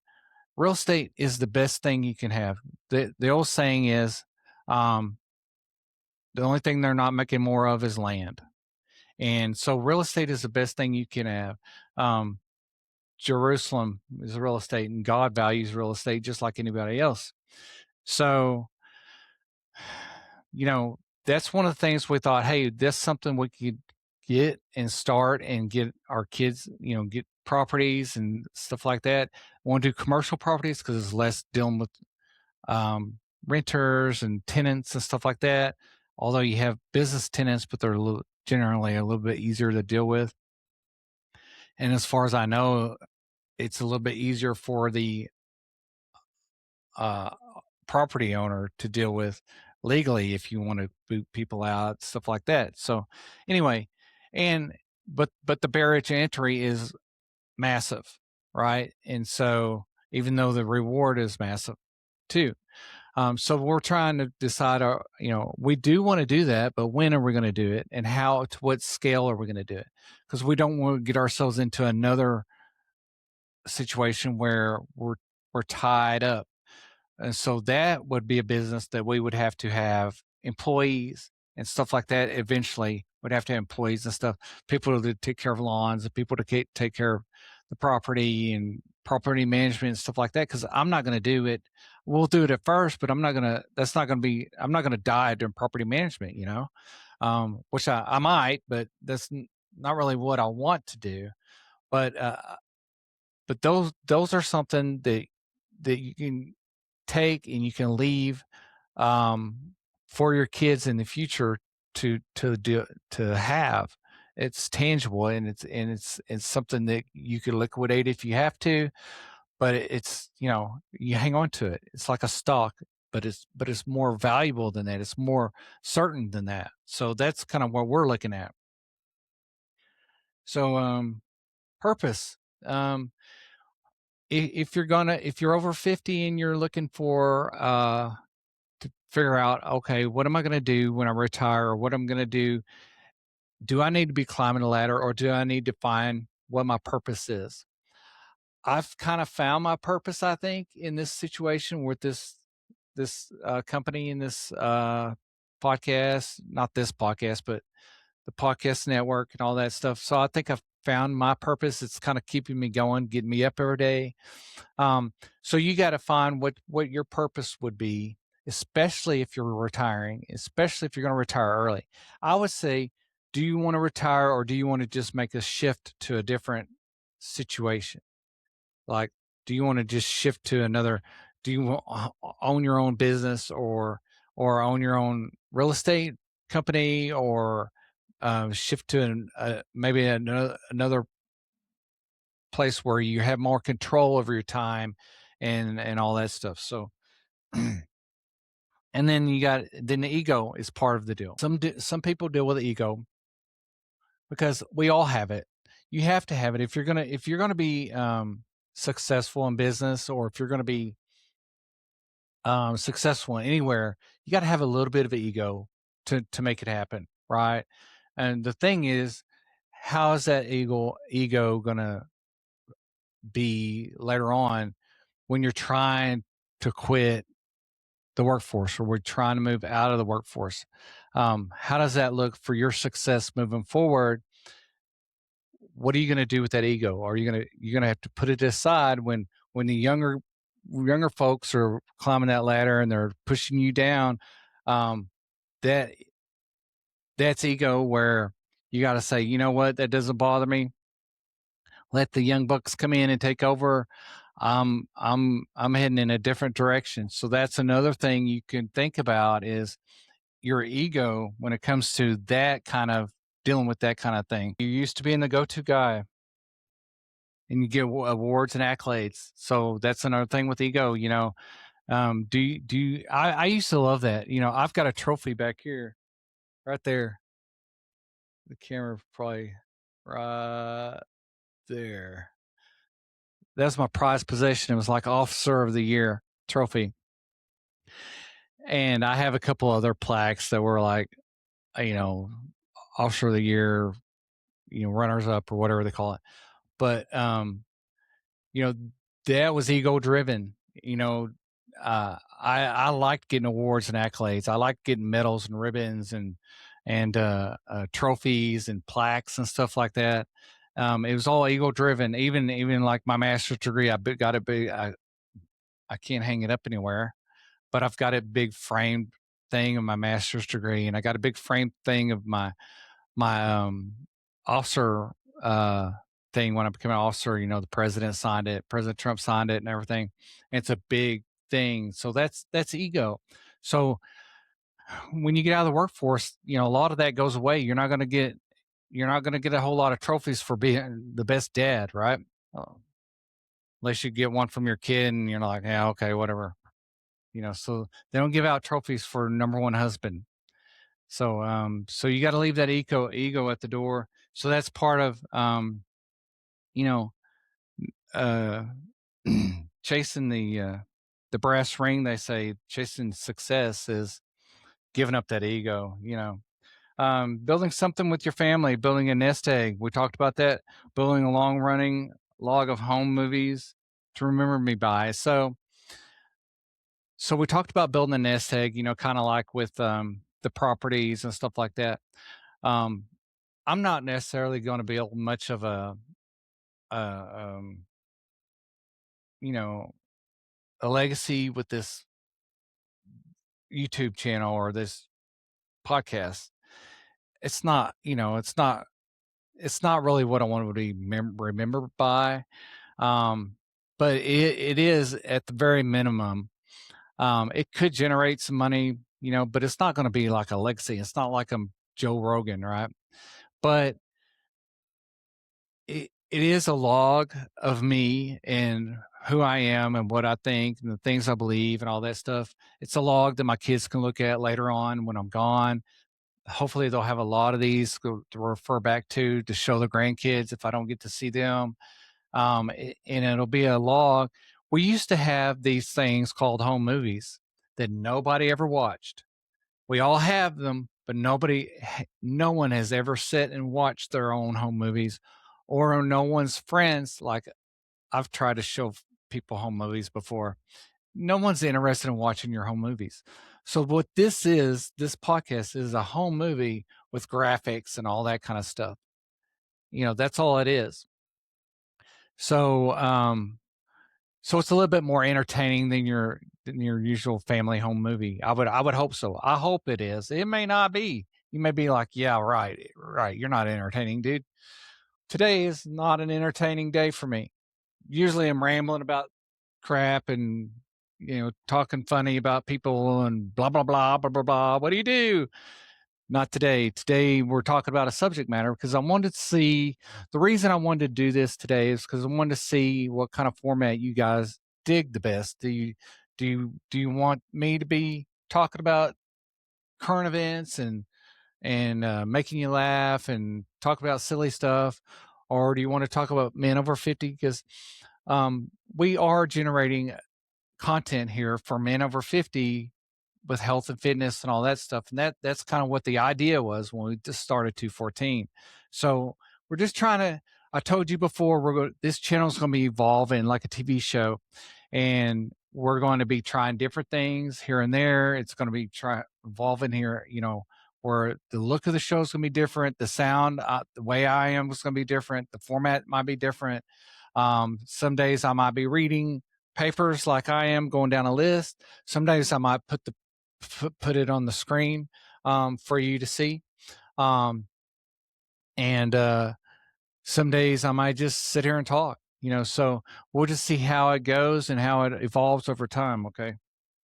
Real estate is the best thing you can have. The old saying is, the only thing they're not making more of is land. And so real estate is the best thing you can have. Jerusalem is real estate, and God values real estate just like anybody else. So, that's one of the things we thought, hey, that's something we could get and start and get our kids, get properties and stuff like that. We want to do commercial properties because it's less dealing with renters and tenants and stuff like that. Although you have business tenants, but they're generally a little bit easier to deal with. And as far as I know, it's a little bit easier for the property owner to deal with legally if you want to boot people out, stuff like that. So anyway, but the barrier to entry is massive, right? And so even though the reward is massive too. So we're trying to decide, we do want to do that, but when are we going to do it, and to what scale are we going to do it? Because we don't want to get ourselves into another situation where we're tied up. And so that would be a business that we would have to have employees and stuff like that. Eventually, would have to have employees and stuff, people to take care of lawns, and people to take care of the property and property management and stuff like that. Because I'm not going to do it. We'll do it at first, but I'm not going to die doing property management, which I might, but that's not really what I want to do. But those are something that you can take and you can leave for your kids in the future to have. It's tangible, and it's something that you could liquidate if you have to, but it's you hang on to it. It's like a stock, but it's more valuable than that. It's more certain than that. So that's kind of what we're looking at. So purpose. If you're over 50 and you're looking for to figure out, okay, what am I going to do when I retire, or what I'm going to do? Do I need to be climbing a ladder, or do I need to find what my purpose is? I've kind of found my purpose, I think, in this situation with this company and this podcast, not this podcast, but the podcast network and all that stuff. So I think I've found my purpose. It's kind of keeping me going, getting me up every day. So you got to find what your purpose would be, especially if you're retiring, especially if you're going to retire early. I would say, do you want to retire, or do you want to just make a shift to a different situation? Like, do you want to just shift to another? Do you own your own business, or own your own real estate company, or shift to maybe another place where you have more control over your time and all that stuff. So, and then the ego is part of the deal. Some people deal with the ego because we all have it. You have to have it if you're gonna be successful in business, or if you're gonna be successful anywhere. You got to have a little bit of an ego, to make it happen, right? And the thing is, how is that ego gonna be later on when you're trying to quit the workforce, or we're trying to move out of the workforce? How does that look for your success moving forward? What are you going to do with that ego? Are you you're gonna have to put it aside when the younger folks are climbing that ladder and they're pushing you down? Um, that that's ego, where you got to say, you know what, that doesn't bother me. Let the young bucks come in and take over. I'm heading in a different direction. So that's another thing you can think about, is your ego when it comes to that kind of dealing with that kind of thing. You used to being the go-to guy, and you get awards and accolades. So that's another thing with ego. I used to love that. I've got a trophy back here, right there. The camera probably right there. That's my prized possession. It was like Officer of the Year trophy. And I have a couple other plaques that were like, Officer of the Year, runners up or whatever they call it. But, you know, that was ego driven. I liked getting awards and accolades. I liked getting medals and ribbons and trophies and plaques and stuff like that. It was all ego driven. Even like my master's degree, got it big. I can't hang it up anywhere, but I've got a big framed thing of my master's degree, and I got a big framed thing of my officer thing when I became an officer. The president signed it, President Trump signed it, and everything. It's a big thing. So that's ego. So when you get out of the workforce, a lot of that goes away. You're not going to get a whole lot of trophies for being the best dad, right? Unless you get one from your kid and you're like, yeah, okay, whatever. So they don't give out trophies for number one husband. So you got to leave that ego at the door. So that's part of, chasing the brass ring. They say chasing success is giving up that ego. Building something with your family, building a nest egg. We talked about that. Building a long running log of home movies to remember me by. So we talked about building a nest egg, kind of like with the properties and stuff like that. I'm not necessarily going to build much of a legacy with this YouTube channel or this podcast. It's not, it's not really what I want to be remembered by. But it is at the very minimum. It could generate some money, but it's not going to be like a legacy. It's not like I'm Joe Rogan, right? But it is a log of me and who I am and what I think and the things I believe and all that stuff. It's a log that my kids can look at later on when I'm gone. Hopefully they'll have a lot of these to refer back to show the grandkids if I don't get to see them. And it'll be a log. We used to have these things called home movies that nobody ever watched. We all have them, but no one has ever sat and watched their own home movies, or no one's friends. Like, I've tried to show people home movies before. No one's interested in watching your home movies. So what this podcast is a home movie with graphics and all that kind of stuff. That's all it is. So, so it's a little bit more entertaining than your usual family home movie. I would hope so. I hope it is. It may not be. You may be like, yeah, right. You're not entertaining, dude. Today is not an entertaining day for me. Usually I'm rambling about crap and, talking funny about people and blah, blah, blah, blah, blah, blah. What do you do? Not today. Today we're talking about a subject matter because I wanted to see, the reason I wanted to do this today is because I wanted to see what kind of format you guys dig the best. Do you want me to be talking about current events and making you laugh and talk about silly stuff, or do you want to talk about men over 50? Because we are generating content here for men over 50 with health and fitness and all that stuff. And that's kind of what the idea was when we just started 214. So we're just trying to. I told you before, this channel is going to be evolving like a TV show, and we're going to be trying different things here and there. It's going to be evolving here, where the look of the show is going to be different. The sound, the way I am is going to be different. The format might be different. Some days I might be reading papers like I am, going down a list. Some days I might put it on the screen for you to see. And some days I might just sit here and talk, so we'll just see how it goes and how it evolves over time. Okay.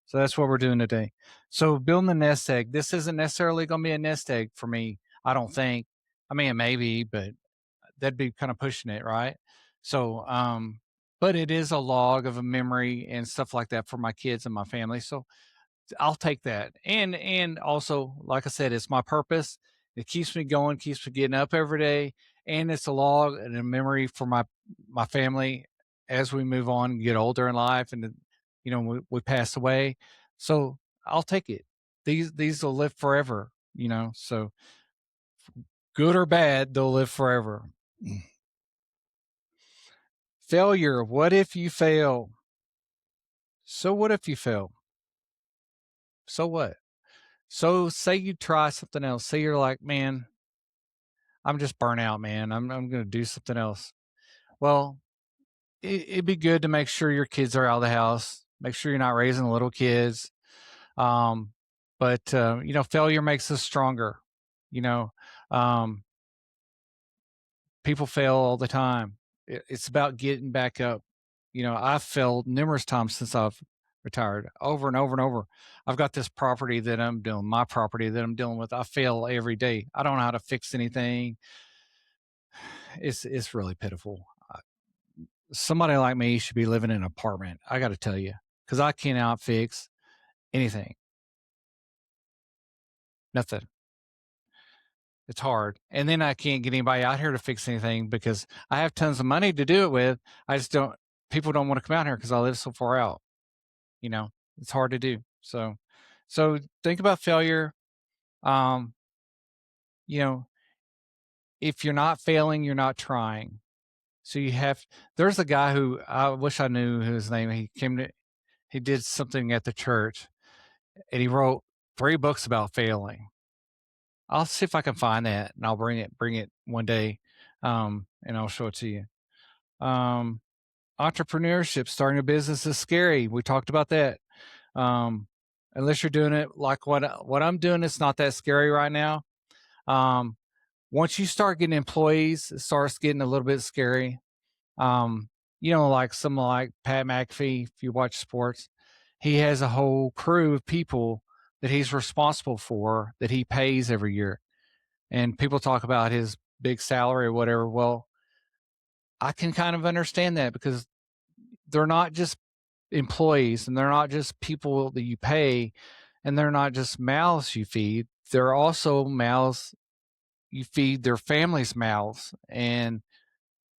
So that's what we're doing today. So building the nest egg, this isn't necessarily going to be a nest egg for me. I don't think. I mean, it may be, but that'd be kind of pushing it. Right. So, but it is a log of a memory and stuff like that for my kids and my family. So I'll take that. And also, like I said, it's my purpose. It keeps me going, keeps me getting up every day, and it's a log and a memory for my family as we move on and get older in life, and we pass away. So I'll take it. These will live forever. So good or bad, they'll live forever. Failure. What if you fail? So what if you fail? So what? So say you try something else. Say you're like, man, I'm just burnt out, man. I'm going to do something else. Well, it'd be good to make sure your kids are out of the house. Make sure you're not raising little kids. But failure makes us stronger. Um, people fail all the time. It's about getting back up. I've failed numerous times since I've retired, over and over and over. I've got this property that I'm doing, my property that I'm dealing with. I fail every day. I don't know how to fix anything. It's really pitiful. Somebody like me should be living in an apartment. I got to tell you, because I cannot fix anything. Nothing. It's hard. And then I can't get anybody out here to fix anything because I have tons of money to do it with. I just don't, people don't want to come out here because I live so far out. It's hard to do. So think about failure. If you're not failing, you're not trying. So there's a guy who I wish I knew his name. He did something at the church and he wrote 3 books about failing. I'll see if I can find that and I'll bring it one day. And I'll show it to you. Entrepreneurship, starting a business is scary. We talked about that. Unless you're doing it like what I'm doing, it's not that scary right now. Once you start getting employees, it starts getting a little bit scary. Like someone like Pat McAfee, if you watch sports, he has a whole crew of people that he's responsible for that he pays every year. And people talk about his big salary or whatever. Well, I can kind of understand that because they're not just employees and they're not just people that you pay and they're not just mouths you feed. They're also mouths you feed their families' mouths, and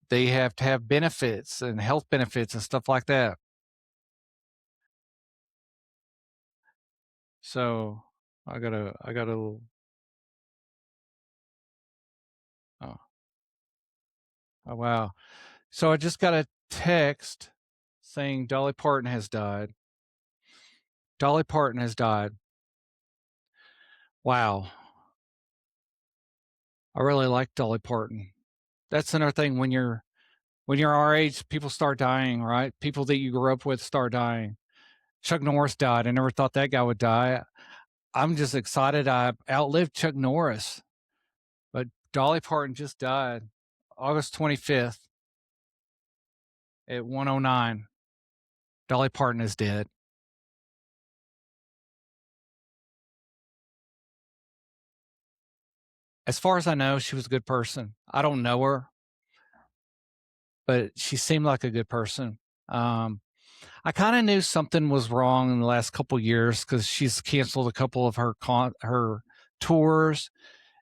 they have to have benefits and health benefits and stuff like that. So I got a little, oh wow. So I just got a text saying Dolly Parton has died. Dolly Parton has died. Wow. I really like Dolly Parton. That's another thing when you're our age, people start dying, right? People that you grew up with start dying. Chuck Norris died. I never thought that guy would die. I'm just excited I outlived Chuck Norris. But Dolly Parton just died August 25th at 1:09. Dolly Parton is dead. As far as I know, she was a good person. I don't know her, but she seemed like a good person. I kind of knew something was wrong in the last couple of years because she's canceled a couple of her tours,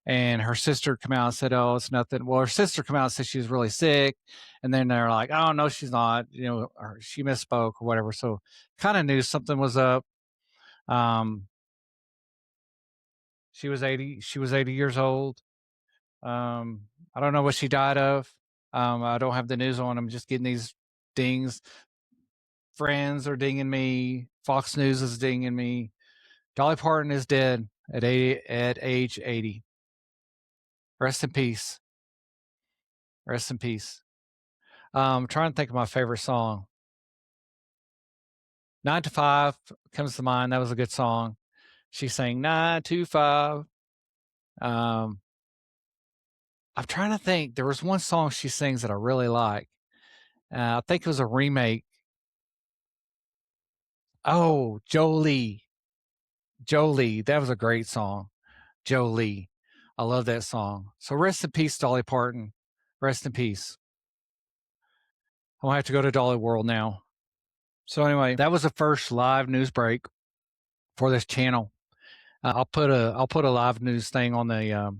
and her sister come out and said, "Oh, it's nothing." Well, her sister come out and said she was really sick, and then they're like, "Oh no, she's not." Or she misspoke or whatever. So, kind of knew something was up. She was 80. She was 80 years old. I don't know what she died of. I don't have the news on. I'm just getting these dings. Friends are dinging me. Fox News is dinging me. Dolly Parton is dead at age 80. Rest in peace. Rest in peace. I'm trying to think of my favorite song. 9 to 5 comes to mind. That was a good song. She sang 9 to 5. I'm trying to think. There was one song she sings that I really like. I think it was a remake. Oh, Jolie. Jolie. That was a great song. Jolie. I love that song. So rest in peace, Dolly Parton. Rest in peace. I'm gonna have to go to Dolly World now. So anyway, that was the first live news break for this channel. I'll put a live news thing on the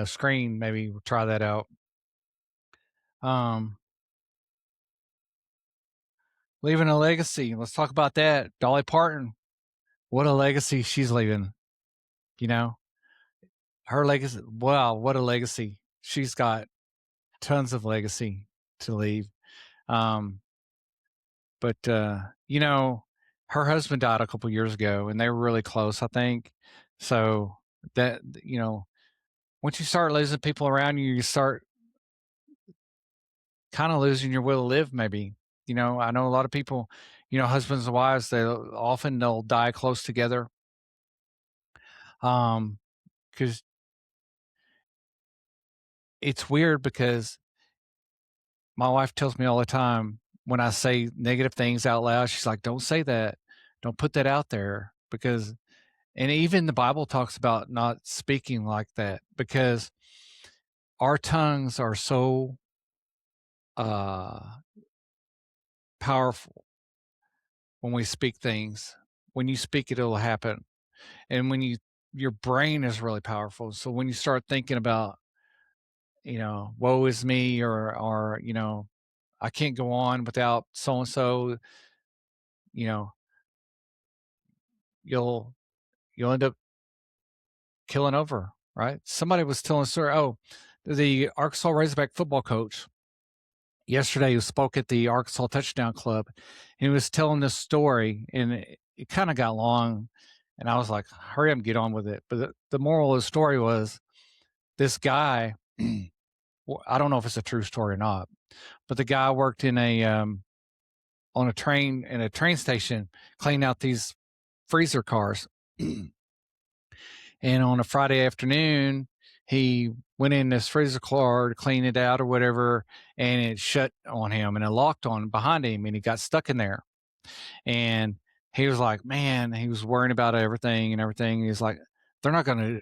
screen. Maybe we'll try that out. Leaving a legacy. Let's talk about that. Dolly Parton. What a legacy she's leaving. You know, her legacy. Wow, what a legacy. She's got tons of legacy to leave. But you know, her husband died a couple years ago, and they were really close, I think. So that once you start losing people around you, you start kind of losing your will to live. Maybe I know a lot of people, husbands and wives, they'll die close together. Because it's weird because my wife tells me all the time when I say negative things out loud, she's like, "Don't say that. Don't put that out there," because and even the Bible talks about not speaking like that because our tongues are so powerful when we speak things. When you speak it, it'll happen. And when your brain is really powerful. So when you start thinking about, woe is me, or I can't go on without so and so, you'll end up killing over, right? Somebody was telling a story. Oh, the Arkansas Razorback football coach yesterday who spoke at the Arkansas Touchdown Club, and he was telling this story, and it kind of got long, and I was like, hurry up and get on with it. But the moral of the story was this guy, I don't know if it's a true story or not, but the guy worked in on a train station, cleaning out these freezer cars. And on a Friday afternoon, he went in this freezer car to clean it out or whatever, and it shut on him and it locked on behind him, and he got stuck in there. And he was like, man, he was worrying about everything and everything. He's like, they're not gonna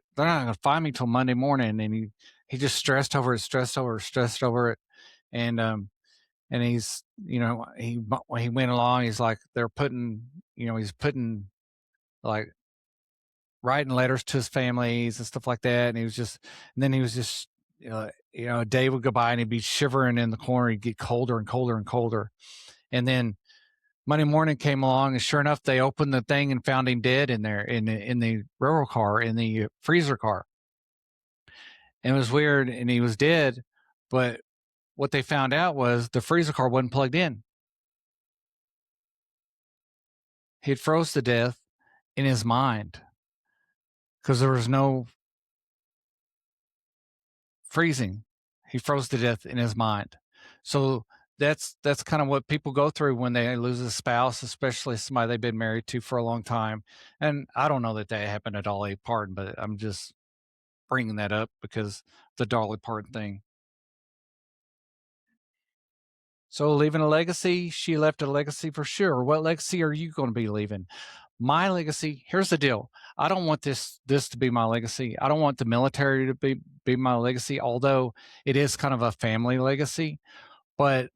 find me till Monday morning. And he just stressed over it. And he's, he went along, he's like, he's putting like writing letters to his families and stuff like that. And then he was just, a day would go by and he'd be shivering in the corner. He'd get colder and colder and colder. And then Monday morning came along, and sure enough, they opened the thing and found him dead in there in the railroad car, in the freezer car. And it was weird, and he was dead. But what they found out was the freezer car wasn't plugged in. He had froze to death in his mind because there was no freezing. He froze to death in his mind. So that's kind of what people go through when they lose a spouse, especially somebody they've been married to for a long time. And I don't know that happened at Dolly Parton, but I'm just bringing that up because the Dolly Parton thing. So leaving a legacy, she left a legacy for sure. What legacy are you going to be leaving? My legacy, here's the deal. I don't want this to be my legacy. I don't want the military to be my legacy, although it is kind of a family legacy. But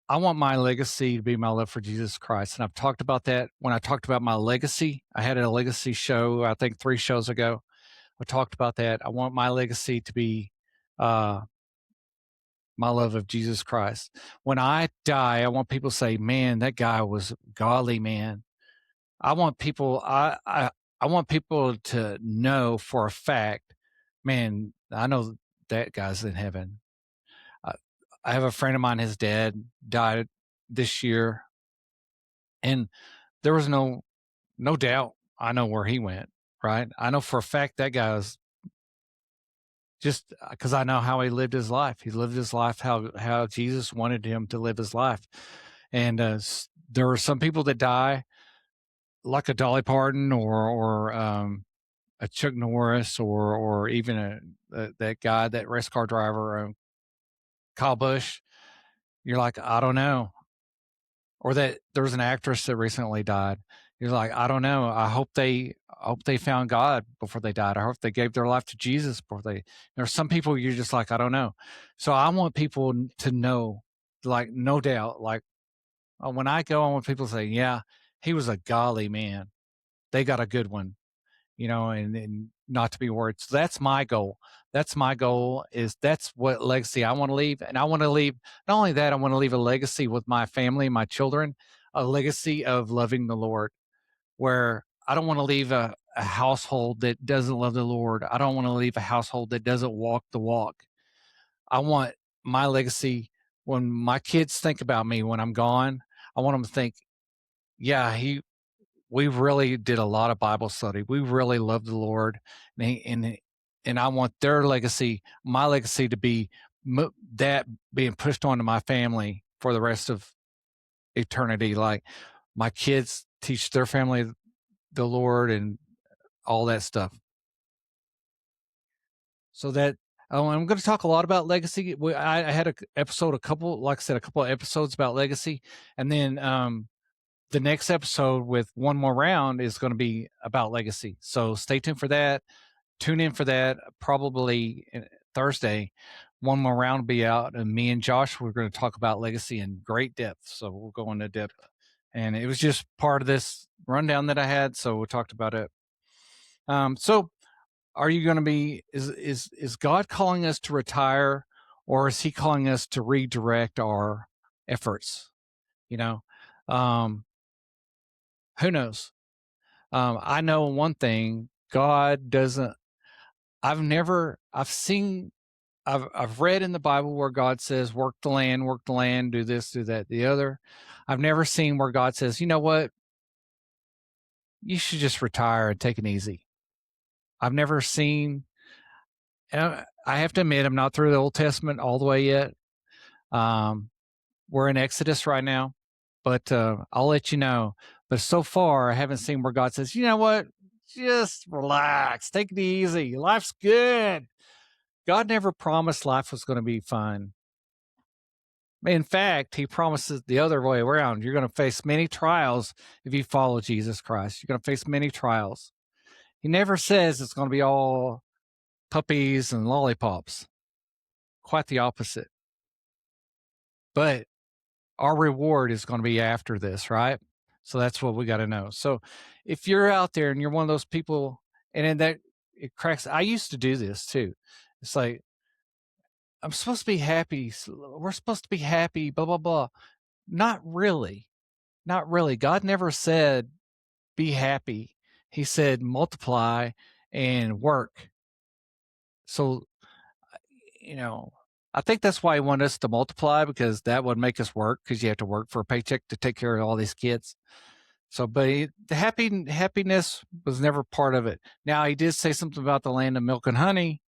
I want my legacy to be my love for Jesus Christ. And I've talked about that when I talked about my legacy. I had a legacy show, I think 3 shows ago. I talked about that. I want my legacy to be my love of Jesus Christ. When I die, I want people to say, man, that guy was godly, man. I want people, I want people to know for a fact, man, I know that guy's in heaven. I have a friend of mine, his dad died this year, and there was no doubt I know where he went, right? I know for a fact that guy was, just because I know how he lived his life. He lived his life how Jesus wanted him to live his life. And there are some people that die like a Dolly Parton or a Chuck Norris or even that guy, that race car driver, Kyle Busch. You're like, I don't know. Or that there was an actress that recently died. You're like, I don't know. I hope they found God before they died. I hope they gave their life to Jesus before they. There's some people you're just like, I don't know. So I want people to know, like, no doubt, like when I go, I want people to say, yeah, he was a golly man. They got a good one, and not to be worried. So that's my goal. That's my goal. That's what legacy I want to leave. And I want to leave, not only that, I want to leave a legacy with my family, my children, a legacy of loving the Lord, where I don't want to leave a household that doesn't love the Lord. I don't want to leave a household that doesn't walk the walk. I want my legacy, when my kids think about me when I'm gone, I want them to think, yeah, we really did a lot of Bible study. We really loved the Lord, and I want their legacy, my legacy, to be that being pushed onto my family for the rest of eternity. Like my kids teach their family the Lord and all that stuff. So that I'm going to talk a lot about legacy. I had a couple of episodes about legacy, and then the next episode with one more round is going to be about legacy. So stay tuned for that. Tune in for that. Probably Thursday, one more round will be out, and me and Josh, we're going to talk about legacy in great depth. So we'll go into depth, and it was just part of this rundown that I had. So we talked about it. So are you going to be, is God calling us to retire, or is he calling us to redirect our efforts? Who knows? I know one thing: God doesn't. I've read in the Bible where God says, work the land, do this, do that, the other. I've never seen where God says, you know what, you should just retire and take it easy. I've never seen, and I have to admit, I'm not through the Old Testament all the way yet. We're in Exodus right now, but I'll let you know. But so far, I haven't seen where God says, you know what, just relax, take it easy. Life's good. God never promised life was going to be fun. In fact, he promises the other way around. You're going to face many trials if you follow Jesus Christ. You're going to face many trials. He never says it's going to be all puppies and lollipops. Quite the opposite. But our reward is going to be after this, right? So that's what we got to know. So if you're out there and you're one of those people, and in that it cracks, I used to do this too. It's like, I'm supposed to be happy. We're supposed to be happy, blah, blah, blah. Not really. Not really. God never said, be happy. He said, multiply and work. So, I think that's why he wanted us to multiply, because that would make us work, because you have to work for a paycheck to take care of all these kids. So, but the happiness was never part of it. Now, he did say something about the land of milk and honey,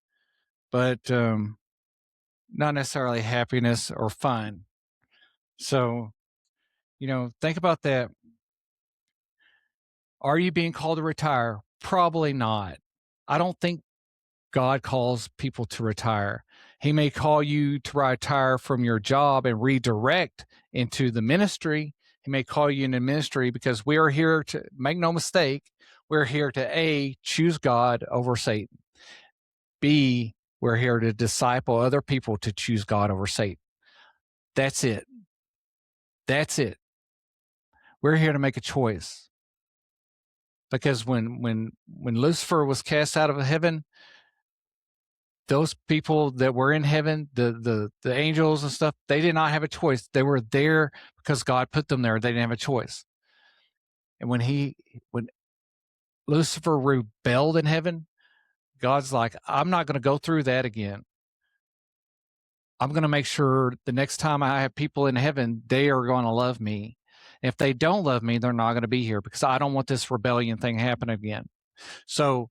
but not necessarily happiness or fun. So, think about that. Are you being called to retire? Probably not. I don't think God calls people to retire. He may call you to retire from your job and redirect into the ministry. He may call you into ministry, because we are here to, make no mistake, we're here to A, choose God over Satan. B, we're here to disciple other people to choose God over Satan. That's it. That's it. We're here to make a choice. Because when Lucifer was cast out of heaven, those people that were in heaven, the angels and stuff, they did not have a choice. They were there because God put them there. They didn't have a choice. And when Lucifer rebelled in heaven, God's like, I'm not going to go through that again. I'm going to make sure the next time I have people in heaven, they are going to love me. If they don't love me, they're not going to be here because I don't want this rebellion thing happen again. So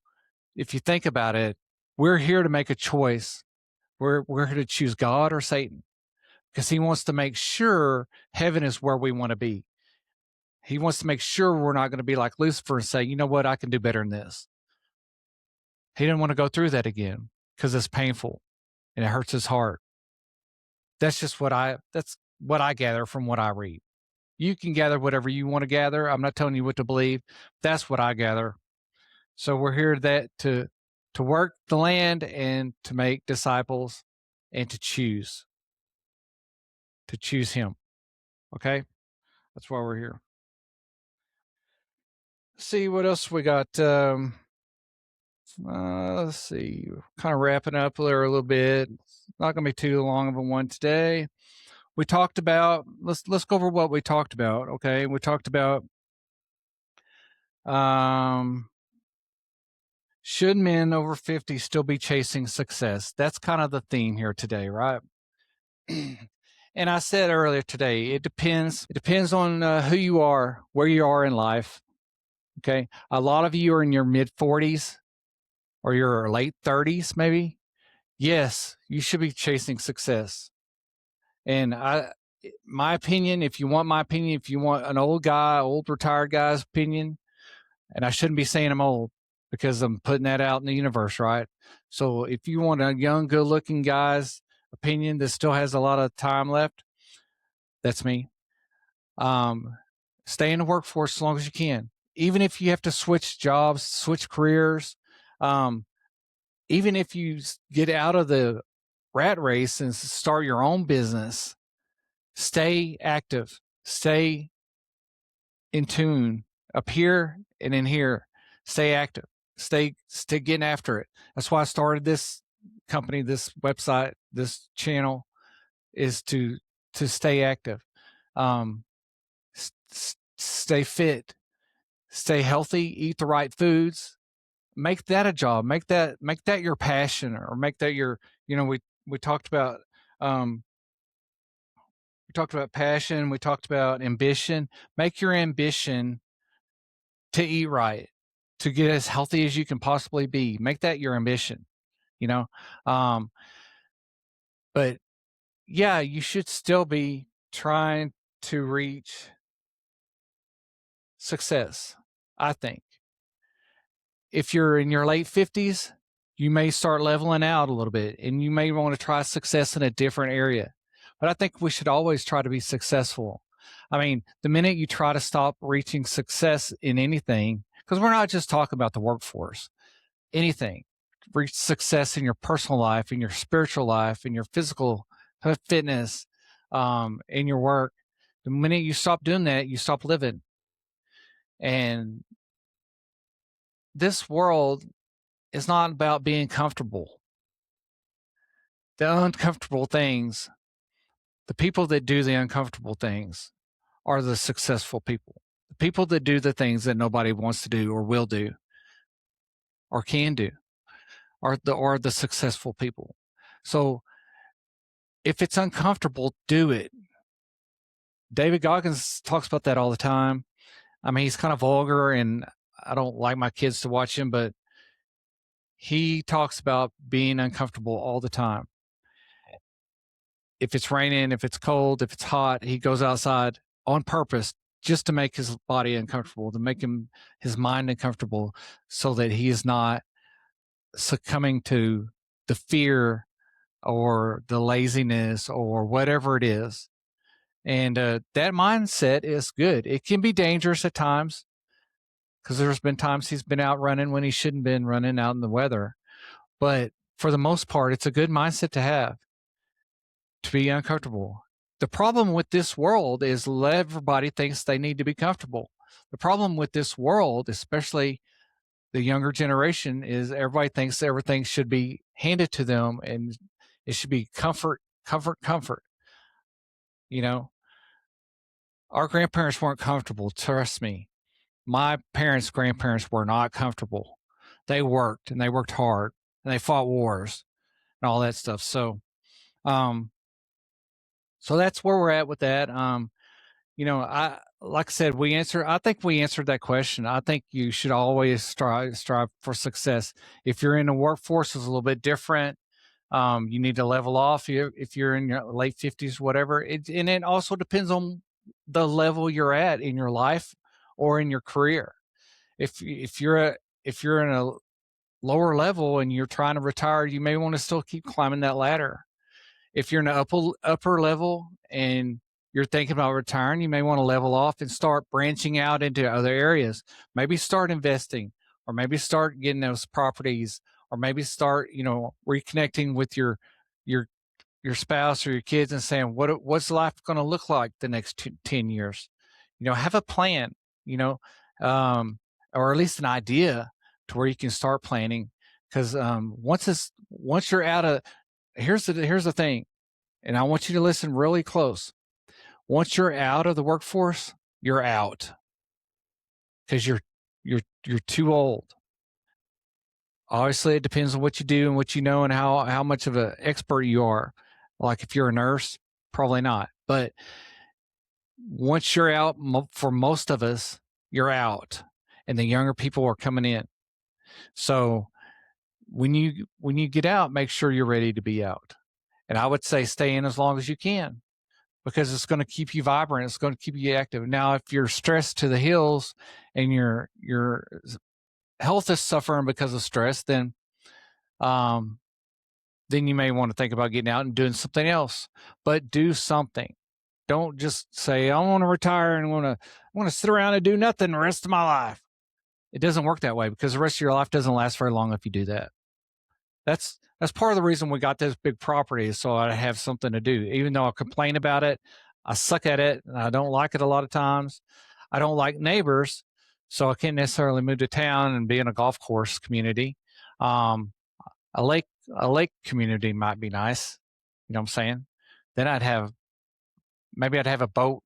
if you think about it, we're here to make a choice. We're here to choose God or Satan because he wants to make sure heaven is where we want to be. He wants to make sure we're not going to be like Lucifer and say, you know what, I can do better than this. He didn't want to go through that again because it's painful and it hurts his heart. That's what I gather from what I read. You can gather whatever you want to gather. I'm not telling you what to believe. That's what I gather. So we're here to work the land and to make disciples and to choose him. Okay? That's why we're here. Let's see what else we got. Let's see. Kind of wrapping up there a little bit. It's not going to be too long of a one today. We talked about, let's go over what we talked about. Okay. We talked about, should men over 50 still be chasing success? That's kind of the theme here today, right? And I said earlier today, it depends. It depends on who you are, where you are in life. Okay. A lot of you are in your mid 40s or your late 30s, maybe. Yes, you should be chasing success. And my opinion, if you want my opinion, if you want an old retired guy's opinion, and I shouldn't be saying I'm old because I'm putting that out in the universe, right? So if you want a young, good looking guy's opinion that still has a lot of time left, that's me. Stay in the workforce as long as you can. Even if you have to switch jobs, switch careers, even if you get out of the rat race and start your own business, stay active, stay in tune up here and in here, stay active, stay getting after it. That's why I started this company, this website, this channel is to stay active, stay fit, stay healthy, eat the right foods, make that a job, make that your passion, or make that your, we talked about, passion, we talked about ambition. Make your ambition to eat right, to get as healthy as you can possibly be. Make that your ambition, but yeah, you should still be trying to reach success. I think if you're in your late 50s, you may start leveling out a little bit and you may want to try success in a different area. But I think we should always try to be successful. I mean, the minute you try to stop reaching success in anything, because we're not just talking about the workforce, anything, reach success in your personal life, in your spiritual life, in your physical fitness, in your work. The minute you stop doing that, you stop living. And this world is not about being comfortable. The uncomfortable things, the people that do the uncomfortable things are the successful people. The people that do the things that nobody wants to do or will do or can do are the successful people. So if it's uncomfortable, do it. David Goggins talks about that all the time. I mean, he's kind of vulgar and I don't like my kids to watch him, but he talks about being uncomfortable all the time. If it's raining, if it's cold, if it's hot, he goes outside on purpose just to make his body uncomfortable, to make his mind uncomfortable so that he is not succumbing to the fear or the laziness or whatever it is. And that mindset is good. It can be dangerous at times because there's been times he's been out running when he shouldn't been running out in the weather. But for the most part, it's a good mindset to have, to be uncomfortable. The problem with this world is everybody thinks they need to be comfortable. The problem with this world, especially the younger generation, is everybody thinks everything should be handed to them and it should be comfort, comfort, comfort. Our grandparents weren't comfortable, trust me. my parents, grandparents were not comfortable. They worked and they worked hard and they fought wars and all that stuff. Um, so that's where we're at with that. Like I said, I think we answered that question. I think you should always strive for success. If you're in the workforce, it's a little bit different. You need to level off if you're in your late 50s, whatever. And it also depends on the level you're at in your life or in your career. If you're in a lower level and you're trying to retire, you may want to still keep climbing that ladder. If you're in an upper level and you're thinking about retiring, you may want to level off and start branching out into other areas. Maybe start investing, or maybe start getting those properties, or maybe start, reconnecting with your spouse or your kids and saying, what's life going to look like the next 10 years? Have a plan, or at least an idea to where you can start planning. Because once you're out of, here's the thing, and I want you to listen really close. Once you're out of the workforce, you're out, because you're too old. Obviously, it depends on what you do and what you know and how much of an expert you are. Like if you're a nurse, probably not. But once you're out, for most of us, you're out, and the younger people are coming in. So when you get out, make sure you're ready to be out. And I would say stay in as long as you can, because it's going to keep you vibrant. It's going to keep you active. Now, if you're stressed to the hills and your health is suffering because of stress, then you may want to think about getting out and doing something else. But do something. Don't just say, I want to retire and want to sit around and do nothing the rest of my life. It doesn't work that way, because the rest of your life doesn't last very long if you do that. That's part of the reason we got this big property, so I have something to do. Even though I complain about it, I suck at it, and I don't like it a lot of times. I don't like neighbors, so I can't necessarily move to town and be in a golf course community. A lake community might be nice. You know what I'm saying? Then I'd have a boat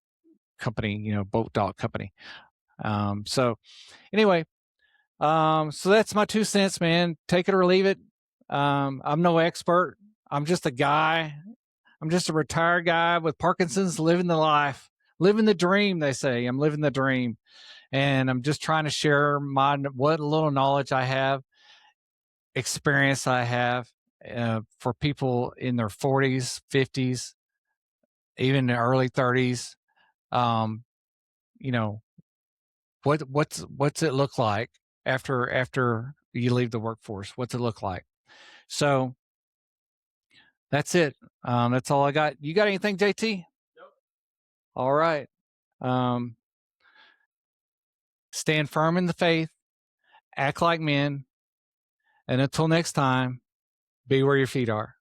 company, boat dock company. So anyway, so that's my 2 cents, man. Take it or leave it. I'm no expert. I'm just a guy. I'm just a retired guy with Parkinson's, living the life, living the dream. They say I'm living the dream, and I'm just trying to share what little knowledge I have, experience I have, for people in their 40s, 50s, even the early 30s. What's it look like after you leave the workforce? What's it look like? So that's it. That's all I got. You got anything, JT? Nope. All right. Stand firm in the faith, act like men, and until next time, be where your feet are.